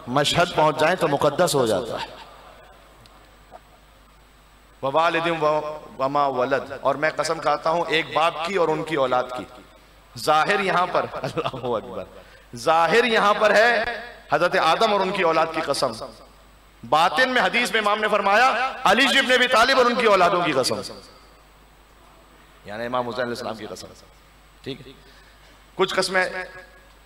मशहद पहुंच जाएं तो मुकद्दस हो जाता है। ववालिदिन वमा वलद, और मैं कसम खाता हूं एक बाप की और उनकी औलाद की। जाहिर यहां पर, अल्लाहु अकबर, जाहिर यहां पर है हजरत आदम और उनकी औलाद की कसम। बातिन में हदीस में इमाम ने फरमाया अली इब्न अबी तालिब और उनकी औलादों की कसम, यानी इमाम हुसैन अलैहिस्सलाम की कसम। ठीक है, कुछ कस्में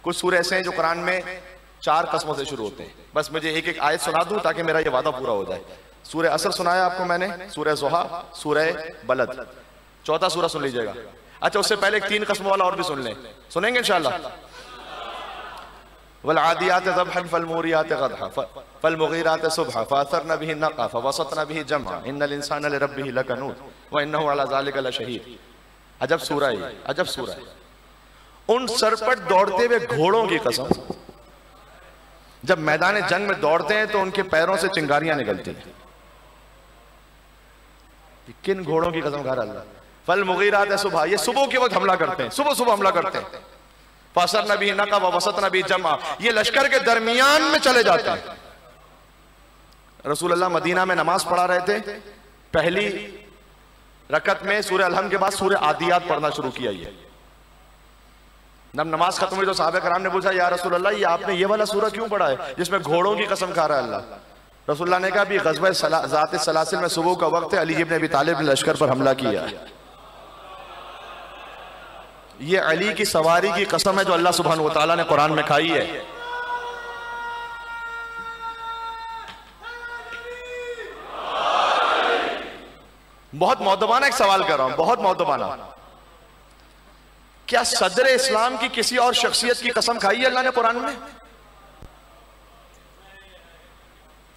कुछ सूरह ऐसे हैं जो कुरान में 4 कस्मों से शुरू होते हैं। बस मुझे एक एक आयत सुना दूं ताकि मेरा ये वादा पूरा हो जाए। सूरह असर सुनाया आपको मैंने, सूरह ज़ुहा, सूरह बलद, चौथा सूरह सुन लीजिएगा। अच्छा, उससे पहले एक 3 कस्मों वाला और भी सुन लें, सुनेंगे इंशाअल्लाह। वल आदियात ज़बहन फल मूरियात ग़दहा फल मुगीरात सुबहा फअसरन बिही नक़ा फवसतन बिही जमअ इन्नल इंसान लिरब्बिही लकनूद व इन्नहु अला ज़ालिका लशहीद। अजब सूरह है, अजब सूरह है। उन सरपट दौड़ते हुए घोड़ों की कसम, जब मैदान जंग में दौड़ते हैं तो उनके पैरों से चिंगारियां निकलती हैं। किन घोड़ों की कसम खा रहा अल्लाह। फल मुगीरात सुबह, ये सुबह के वक्त हमला करते हैं, सुबह सुबह हमला करते हैं। फअसरन बिही नक़ा व वसतन बिही जमअ, ये लश्कर के दरमियान में चले जाते हैं। रसूलुल्लाह मदीना में नमाज पढ़ा रहे थे, पहली रकत में सूरह अलहम के बाद सूरह आदियात पढ़ना शुरू किया। ये जब नमाज खत्म हुई तो सहाबा कराम ने पूछा, या रसूल अल्लाह, ये आपने ये वाला सूरह क्यों पढ़ा है जिसमें घोड़ों की कसम खा रहा है अल्लाह। रसूलुल्लाह ने कहा, भी ग़ज़वा ज़ात सलासिल में सुबह का वक्त है, अली इब्न अबी तालिब ने लश्कर पर हमला किया। ये अली की सवारी की कसम है जो अल्लाह सुब्हानहू व तआला ने कुरान में खाई है। बहुत मौदबाना एक सवाल कर रहा हूं, बहुत मौदबाना। क्या सदर इस्लाम की किसी और शख्सियत की कसम खाई है अल्लाह ने कुरान में?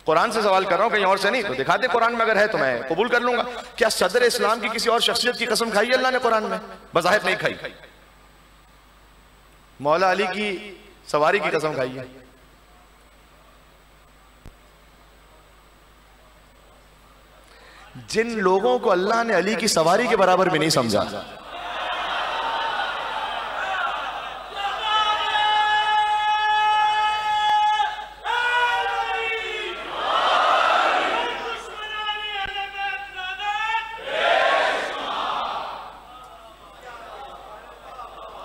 कुरान से सवाल कर रहा हूं, कहीं और से नहीं। तो दिखा दे कुरान में, अगर है तो मैं कबूल कर लूंगा। क्या सदर इस्लाम की किसी और शख्सियत की कसम खाई है अल्लाह ने कुरान में? बज़ाहिर नहीं खाई। मौला अली की सवारी की कसम खाई है। जिन लोगों को अल्लाह ने अली की सवारी के बराबर भी नहीं समझा,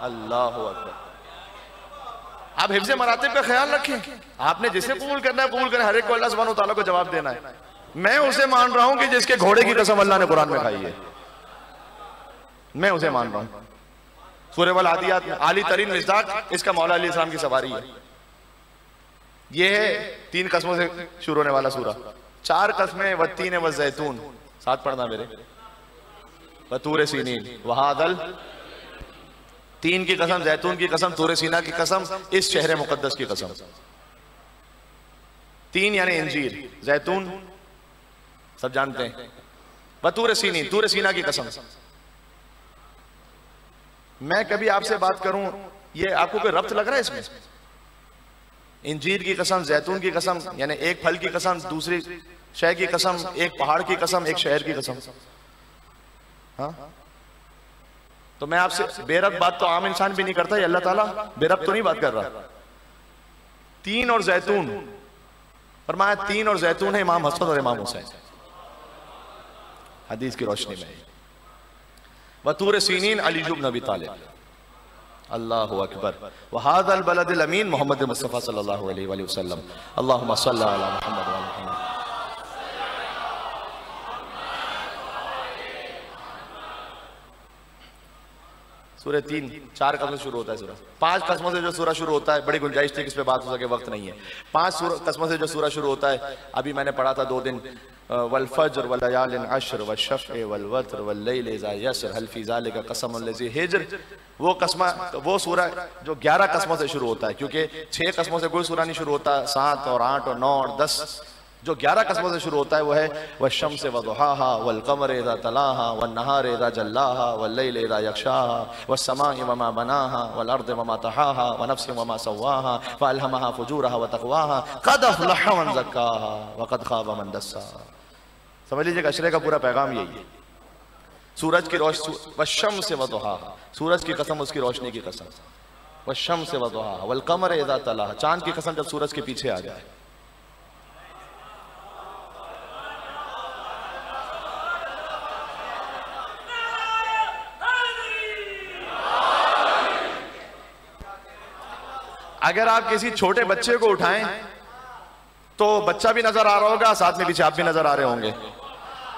अल्लाहु अकबर। आप हिफ्ज़ मरातिब का ख्याल रखें। आपने जिसे कबूल करना है कबूल करें, हर एक को अल्लाह सुब्हानहू व तआला को जवाब देना है। मैं उसे मान रहा हूं कि जिसके घोड़े की कसम अल्लाह ने कुरान में खाई है, मैं उसे मान रहा हूं। सूरह वल आदियात में आली तरीन मिज़दाक, इसका मौला अली इस्लाम की सवारी है। यह है 3 कस्मों से शुरू होने वाला सूरा। 4 कस्में, वत्तीन व ज़ैतून, साथ पढ़ना मेरे, वतूर सीनीन वहादल, 3 की कसम, जैतून की कसम, तूर सीना की कसम, इस शहर मुकद्दस की कसम। 3 यानी इंजीर, जैतून सब जानते हैं, बतूर सीनी, तूर सीना की कसम। मैं कभी आपसे बात करूं, ये आपको कोई रब्त लग रहा है इसमें? इंजीर की कसम, जैतून की कसम, यानी एक फल की कसम, दूसरी शय की कसम, एक पहाड़ की कसम, एक शहर की कसम। हाँ, तो मैं आपसे बेरब्त बात तो आम इंसान भी नहीं करता, ये अल्लाह ताला बेरब्त तो नहीं बात कर रहा। 3 और जैतून फरमाया, 3 और जैतून है इमाम हसन और इमाम हुसैन, हदीस की रोशनी में। वतूर सीनीन अली इब्न अबी तालिब, अल्लाहु अकबर। वहादल बलदिल अमीन मोहम्मद मुस्तफ़ा सल्लल्लाहु अलैहि वसल्लम, अल्लाहुम्मा सल्ली अला मुहम्मद व अला मुहम्मद। सूरह 3-4 कस्मों से शुरू होता है सूरह। 5 कस्मों से जो सूरह शुरू होता है, बड़ी गुंजाइश थी कि इस पे बात हो सके, वक्त नहीं है। 5 कस्मों से जो सूरह शुरू होता है, अभी मैंने पढ़ा था 2 दिन, वल फज्र व लयालिन अश्र व शफ़अ वल वत्र वल लैल इज़ा यसर हल फी ज़ालिका क़समुल लज़ी हिज्र। वो कस्मा, वो सूरह जो 11 कस्मों से शुरू होता है, क्योंकि 6 कस्मों से कोई सूरह नहीं शुरू होता, 7 और 8 और 9 और 10, जो 11 कस्मों से शुरू होता है वो है वश्शम्स व दुहाहा वल क़मर इज़ा तलाहा वन नहार इज़ा जल्लाहा वल लैल इज़ा यग़शाहा वस समाइ व मा बनाहा वल अर्द व मा तहाहा व नफ्सिन व मा सव्वाहा व अल्हमहा फुजूरहा व तक़वाहा क़द अफ़लहा मन ज़क्काहा व क़द ख़ाब मन दस्साहा। समझ लीजिएगा, अशरे का पूरा पैगाम यही है। सूरज की रोशनी, वश्शम्स व दुहाहा, सूरज की कसम, उसकी रोशनी की कसम, वश्शम्स व दुहाहा वल क़मर इज़ा तलाहा, चांद की कसम जब सूरज के पीछे आ जाए। अगर आप किसी छोटे बच्चे को उठाएं तो बच्चा भी नजर आ रहा होगा, साथ में पीछे आप भी नजर आ रहे होंगे,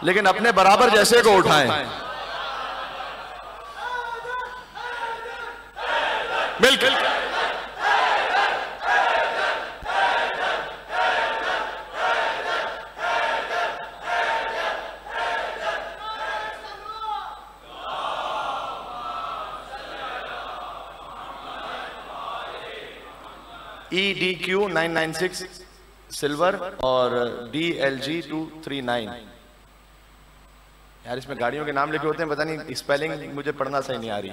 लेकिन अपने बराबर जैसे को उठाएं, बिल्कुल EDQ 996 सिल्वर और DLG 239। यार इसमें गाड़ियों के नाम लिखे होते हैं, पता नहीं स्पेलिंग मुझे पढ़ना सही नहीं आ रही।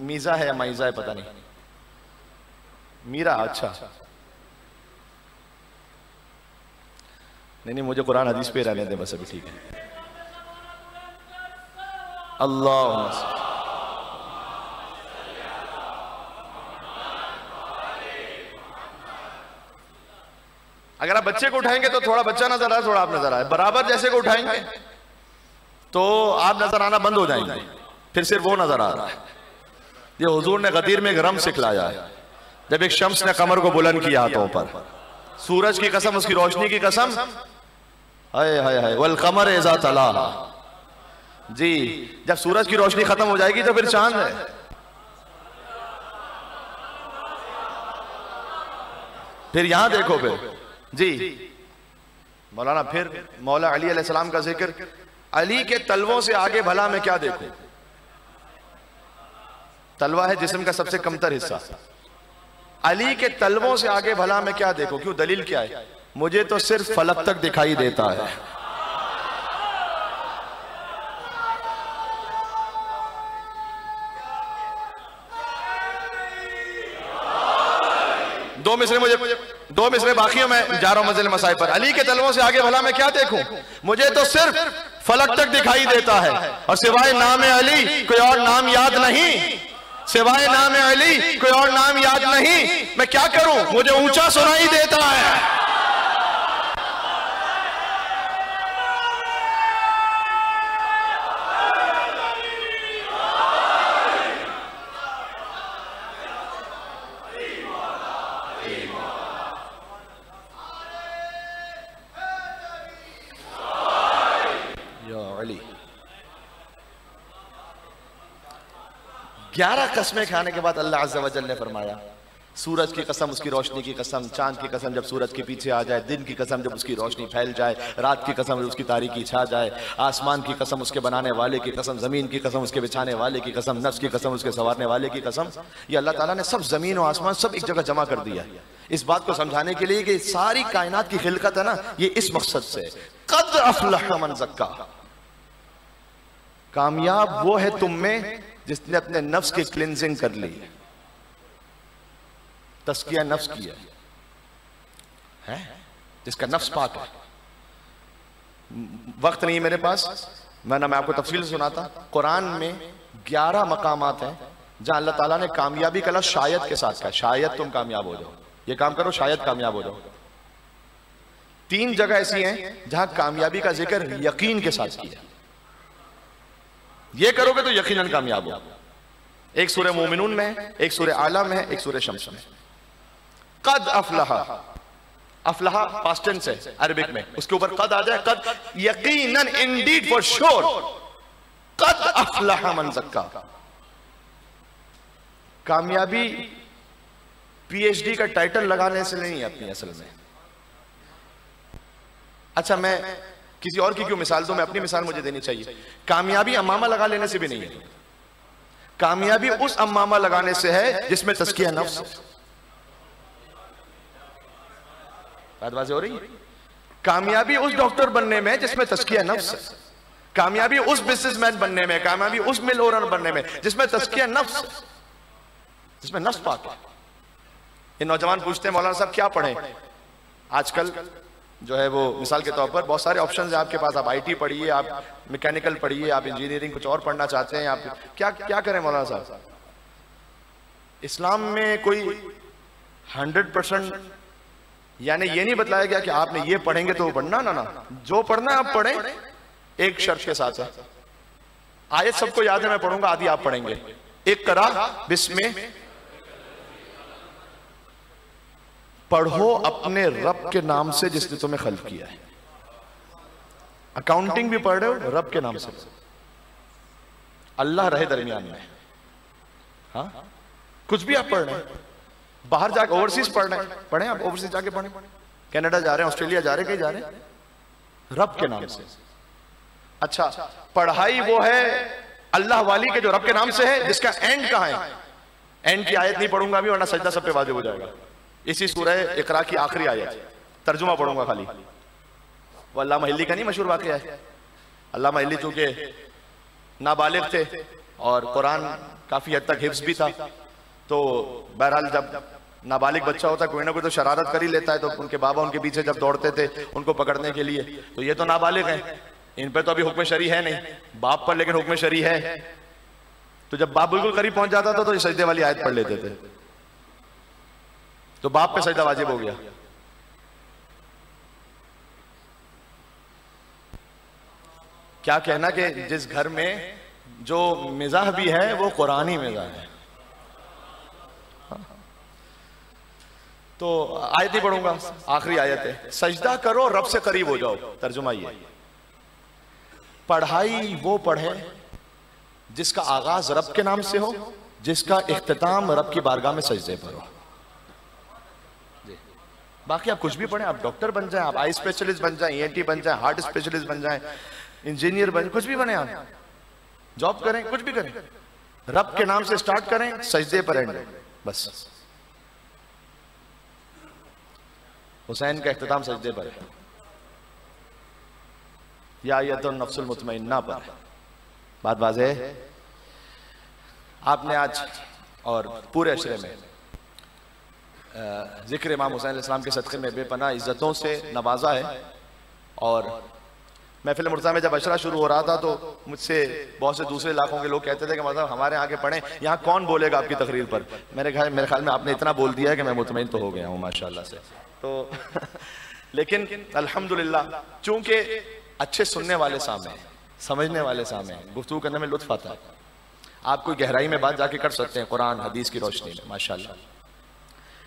मीजा है या माइजा है पता नहीं, मीरा। अच्छा नहीं मुझे कुरान हदीस पे रहने दें बस अभी, ठीक है। अल्लाह अगर आप बच्चे को उठाएंगे तो थोड़ा बच्चा नजर आए, थोड़ा आप नजर आए, बराबर जैसे को उठाएंगे तो आप नजर आना बंद हो जाएंगे, फिर सिर्फ वो नजर आ रहा है। ये हुजूर ने गदीर में एक रम सिखलाया है, जब एक शम्स ने कमर को बुलंद किया हाथों पर, सूरज की कसम, उसकी रोशनी की कसम, हाय हाय हाय, वल कमर इज़ा तला। जी जब सूरज की रोशनी खत्म हो जाएगी तो फिर चांद है। फिर यहां देखो फिर जी मौलाना, फिर मौला अली अलैहिस्सलाम का जिक्र, अली के तलवों से आगे भला मैं क्या देखूं। तलवा है जिस्म का सबसे कमतर हिस्सा, अली के तलवों से आगे भला मैं क्या देखूं। क्यों, दलील क्या है? मुझे तो सिर्फ फलक तक दिखाई देता है। दो मिसरे बाकी हैं, मैं जा रहा हूं मंजिल मसाइब पर। अली के तलवों से आगे भला मैं क्या देखूं, मुझे तो सिर्फ फलक तक दिखाई देता है, और सिवाय नाम अली कोई और नाम याद नहीं, सिवाय नाम अली कोई और नाम याद नहीं। मैं क्या करूं, मुझे ऊंचा सुनाई देता है। अली 11 कस्में खाने के बाद अल्लाह अज़्ज़ा व जल ने फरमाया, सूरज की कसम, उसकी रोशनी की कसम, चांद की कसम जब सूरज के पीछे आ जाए, दिन की कसम जब उसकी रोशनी फैल जाए, रात की कसम जब उसकी तारीकी छा जाए, आसमान की कसम उसके बनाने वाले की कसम, जमीन की कसम उसके बिछाने वाले की कसम, नफ्स की कसम उसके संवारने वाले की कसम। ये अल्लाह ताला ने सब जमीन और आसमान सब एक जगह जमा कर दिया, इस बात को समझाने के लिए कि सारी कायनात की खिलकत है ना, ये इस मकसद से। क़द अफ़लह मन ज़क्का, कामयाब वो है तुम में जिसने अपने नफ्स की क्लिंजिंग कर ली, तस्किया नफ्स किया है, जिसका नफ्स पाक है। वक्त नहीं मेरे पास, मैं आपको तफसील सुनाता। कुरान में 11 मकामात हैं जहां अल्लाह ताला ने कामयाबी का लफ्ज़ शायद के साथ कहा, शायद तुम कामयाब हो जाओ, ये काम करो शायद कामयाब हो जाओ। 3 जगह ऐसी हैं जहां कामयाबी का जिक्र यकीन के साथ किया, ये करोगे तो यकीनन कामयाब हो। एक सूरह मोमिनून में है, एक सूरह आला में है, एक सूरह शम्स में। कद अफलहा, अफलहा पास्ट टेंस है अरबिक में, उसके ऊपर कद आ जाए, कद यकीनन, इंडीड, फॉर श्योर, कद अफलहा मन ज़क्का। कामयाबी PhD का टाइटल लगाने से नहीं आती असल में। अच्छा मैं किसी और की क्यों मिसाल दूं, मैं अपनी मिसाल मुझे देनी चाहिए। कामयाबी अम्मामा लगा लेने से भी नहीं है, कामयाबी उस अम्मामा लगाने से है जिसमें तज़किया नफ्स। बात वाज़ेह हो रही है? कामयाबी उस डॉक्टर बनने में जिसमें तज़किया नफ्स है, कामयाबी उस बिजनेसमैन बनने में, कामयाबी उस मिल ओनर बनने में जिसमें तज़किया नफ्स है, जिसमें नफ्स पाक है। ये नौजवान पूछते हैं मौलाना साहब क्या पढ़ें। आजकल जो है वो मिसाल के तौर पर बहुत सारे ऑप्शंस हैं आपके पास, आप IT पढ़िए, आप मैकेनिकल पढ़िए, आप इंजीनियरिंग कुछ और पढ़ना चाहते हैं, आप क्या क्या करें मौलाना साहब। इस्लाम में कोई 100% यानी ये नहीं बताया गया कि आपने ये पढ़ेंगे तो वो पढ़ना, ना, जो पढ़ना है आप पढ़ें, एक शर्त के साथ है। आयत सबको याद है, मैं पढ़ूंगा, आदि आप पढ़ेंगे। इक़रा बिस्मिल्लाह, पढ़ो अपने रब के नाम से जिसने तुम्हें खल्क किया है। अकाउंटिंग भी पढ़ रहे हो रब के नाम से, अल्लाह रहे दरमियान में। हाँ कुछ भी आप पढ़ रहे हैं, बाहर जाके ओवरसीज पढ़ रहे हैं, पढ़े आप ओवरसीज जाके पढ़े, कनाडा जा रहे हैं, ऑस्ट्रेलिया जा रहे हैं, कहीं जा रहे हैं, रब के नाम से। अच्छा पढ़ाई वो है अल्लाह वाली के जो रब के नाम से है, जिसका एंड कहां है। एंड की आयत नहीं पढ़ूंगा अभी, वरना सजदा सब पे वाजिब हो जाएगा। इसी सूरह इकरा की आखिरी आयत, तर्जुमा पढ़ूंगा खाली। वो अल्लामा हिल्ली का नहीं मशहूर वाक़या है। अल्लामा हिल्ली चूंकि नाबालिग थे और कुरान काफी हद तक हिफ्ज भी था, तो बहरहाल जब नाबालिग बच्चा होता है कोई ना कोई तो शरारत कर ही लेता है, तो उनके बाबा उनके पीछे जब दौड़ते थे उनको पकड़ने के लिए, तो ये तो नाबालिग हैं, इन पे तो अभी हुक्म शरी है नहीं, बाप पर लेकिन हुक्म शरी है। तो जब बाप बिल्कुल करीब पहुंच जाता था तो ये सजदे वाली आयत पढ़ लेते थे, तो बाप पे सजदा वाजिब हो गया। क्या कहना कि जिस घर में जो मिजाह भी है वो कुरानी मिजाह है। तो आयत ही पढ़ूंगा, आखिरी आयत है, सजदा करो रब से करीब हो जाओ। तर्जुमा ये, पढ़ाई वो पढ़े जिसका आगाज रब के नाम से हो, जिसका इख्तिताम रब की बारगाह में सजदे पर हो। बाकी आप कुछ भी पढ़ें, आप डॉक्टर बन जाएं, आप आई स्पेशलिस्ट बन जाएं, ENT बन जाएं, हार्ट स्पेशलिस्ट बन जाएं, इंजीनियर बन, कुछ भी बने, आप जॉब करें, कुछ भी करें, रब के नाम से स्टार्ट करें, सजदे पर एंड बस। हुसैन का इख्तिताम सजदे पर है, या अय्यतुन नफ्सुल मुतमइन्ना पर। बात वाज़ेह है। आपने आज और पूरे अशरे में जिक्र इमाम हुसैन अलैहिस्सलाम के सदक़े में बेपनाह इज्जतों से नवाजा है। और महफिल मुर्तज़ा में जब अशरा शुरू हो रहा था तो मुझसे बहुत से दूसरे इलाकों के लोग कहते थे कि मतलब हमारे आगे पढ़ें, यहाँ कौन बोलेगा आपकी तकरीर पर। मेरे ख्याल में आपने इतना बोल दिया है कि मैं मुतमईन तो हो गया हूँ माशाल्लाह से। तो लेकिन अल्हम्दुलिल्लाह चूंकि अच्छे सुनने वाले सामने, समझने वाले सामने, गुफ्तगू करने में लुत्फ आता है, आप कोई गहराई में बात जाके कर सकते हैं कुरान हदीस की रोशनी में माशाल्लाह।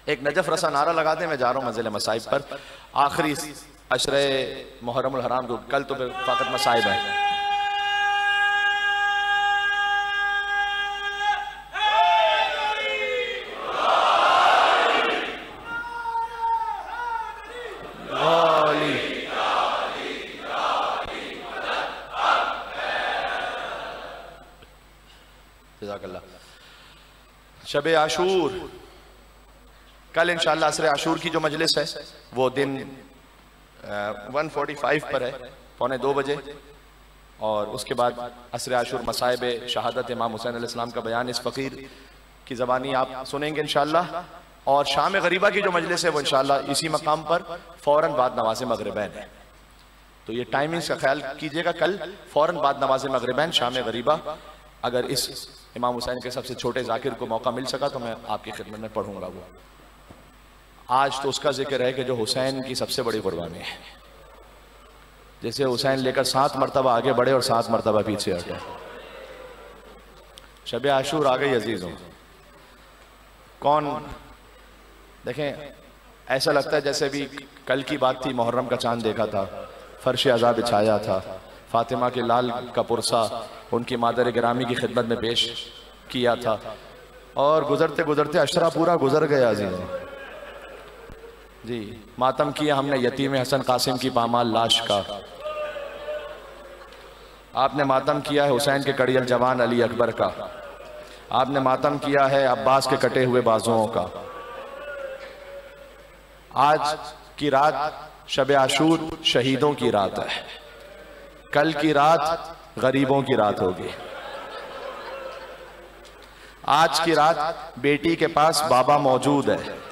एक नजफ रसा नारा लगा दे, मैं जा रहा हूँ मंजिल मसाइब पर। आखिरी अशरे मुहर्रमुल हराम को, कल तो फाकत मसाइब है। शब आशूर, कल इंशाअल्लाह असर आशूर की जो मजलिस है वो दिन 1:45 पर है, 1:45 बजे। और उसके बाद असर आशूर मसाइब शहादत इमाम हुसैन अलैहिस्सलाम का बयान इस फ़कीर की ज़बानी आप सुनेंगे इंशाअल्लाह। और शाम गरीबा की जो मजलिस है वो इंशाअल्लाह इसी मकाम पर फ़ौरन बाद नमाज मगरिबैन है। तो ये टाइमिंग्स का ख्याल कीजिएगा, कल फ़ौरन बाद नमाज मगरिबैन शाम गरीबा। अगर इस इमाम हुसैन के सबसे छोटे जाकिर को मौका मिल सका तो मैं आपकी खिदमत में पढ़ूंगा वो। आज तो उसका जिक्र है कि जो हुसैन की सबसे बड़ी कुर्बानी है, जैसे हुसैन लेकर 7 मरतबा आगे बढ़े और 7 मरतबा पीछे हटे। शब आशूर आ गई अजीजों। कौन देखें, ऐसा लगता है जैसे भी कल की बात थी, मुहर्रम का चांद देखा था, फर्श अज़ाब बिछाया था, फातिमा के लाल का पुरसा उनकी मादर गिरामी की खिदमत में पेश किया था, और गुजरते गुजरते अशरा पूरा गुजर गया अजीज़ों जी। मातम किया हमने यतीम हसन कासिम की पामाल लाश का, आपने मातम किया है हुसैन के कड़ियल जवान अली अकबर का, आपने मातम किया है अब्बास के कटे हुए बाजुओं का। आज की रात शब आशूर शहीदों की रात है, कल की रात गरीबों की रात होगी। आज की रात बेटी के पास बाबा मौजूद है।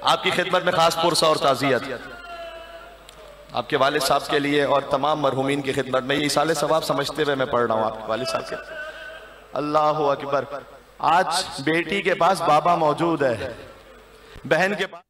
आपकी खिदमत में खास पुरसा और ताज़ियत आपके वालिद साहब के लिए और तमाम मरहूमीन की खिदमत में। ये इसाले सवाब समझते हुए मैं पढ़ रहा हूँ आपके वालिद साहब के। अल्लाह अकबर। आज बेटी के पास बाबा मौजूद है, बहन के पास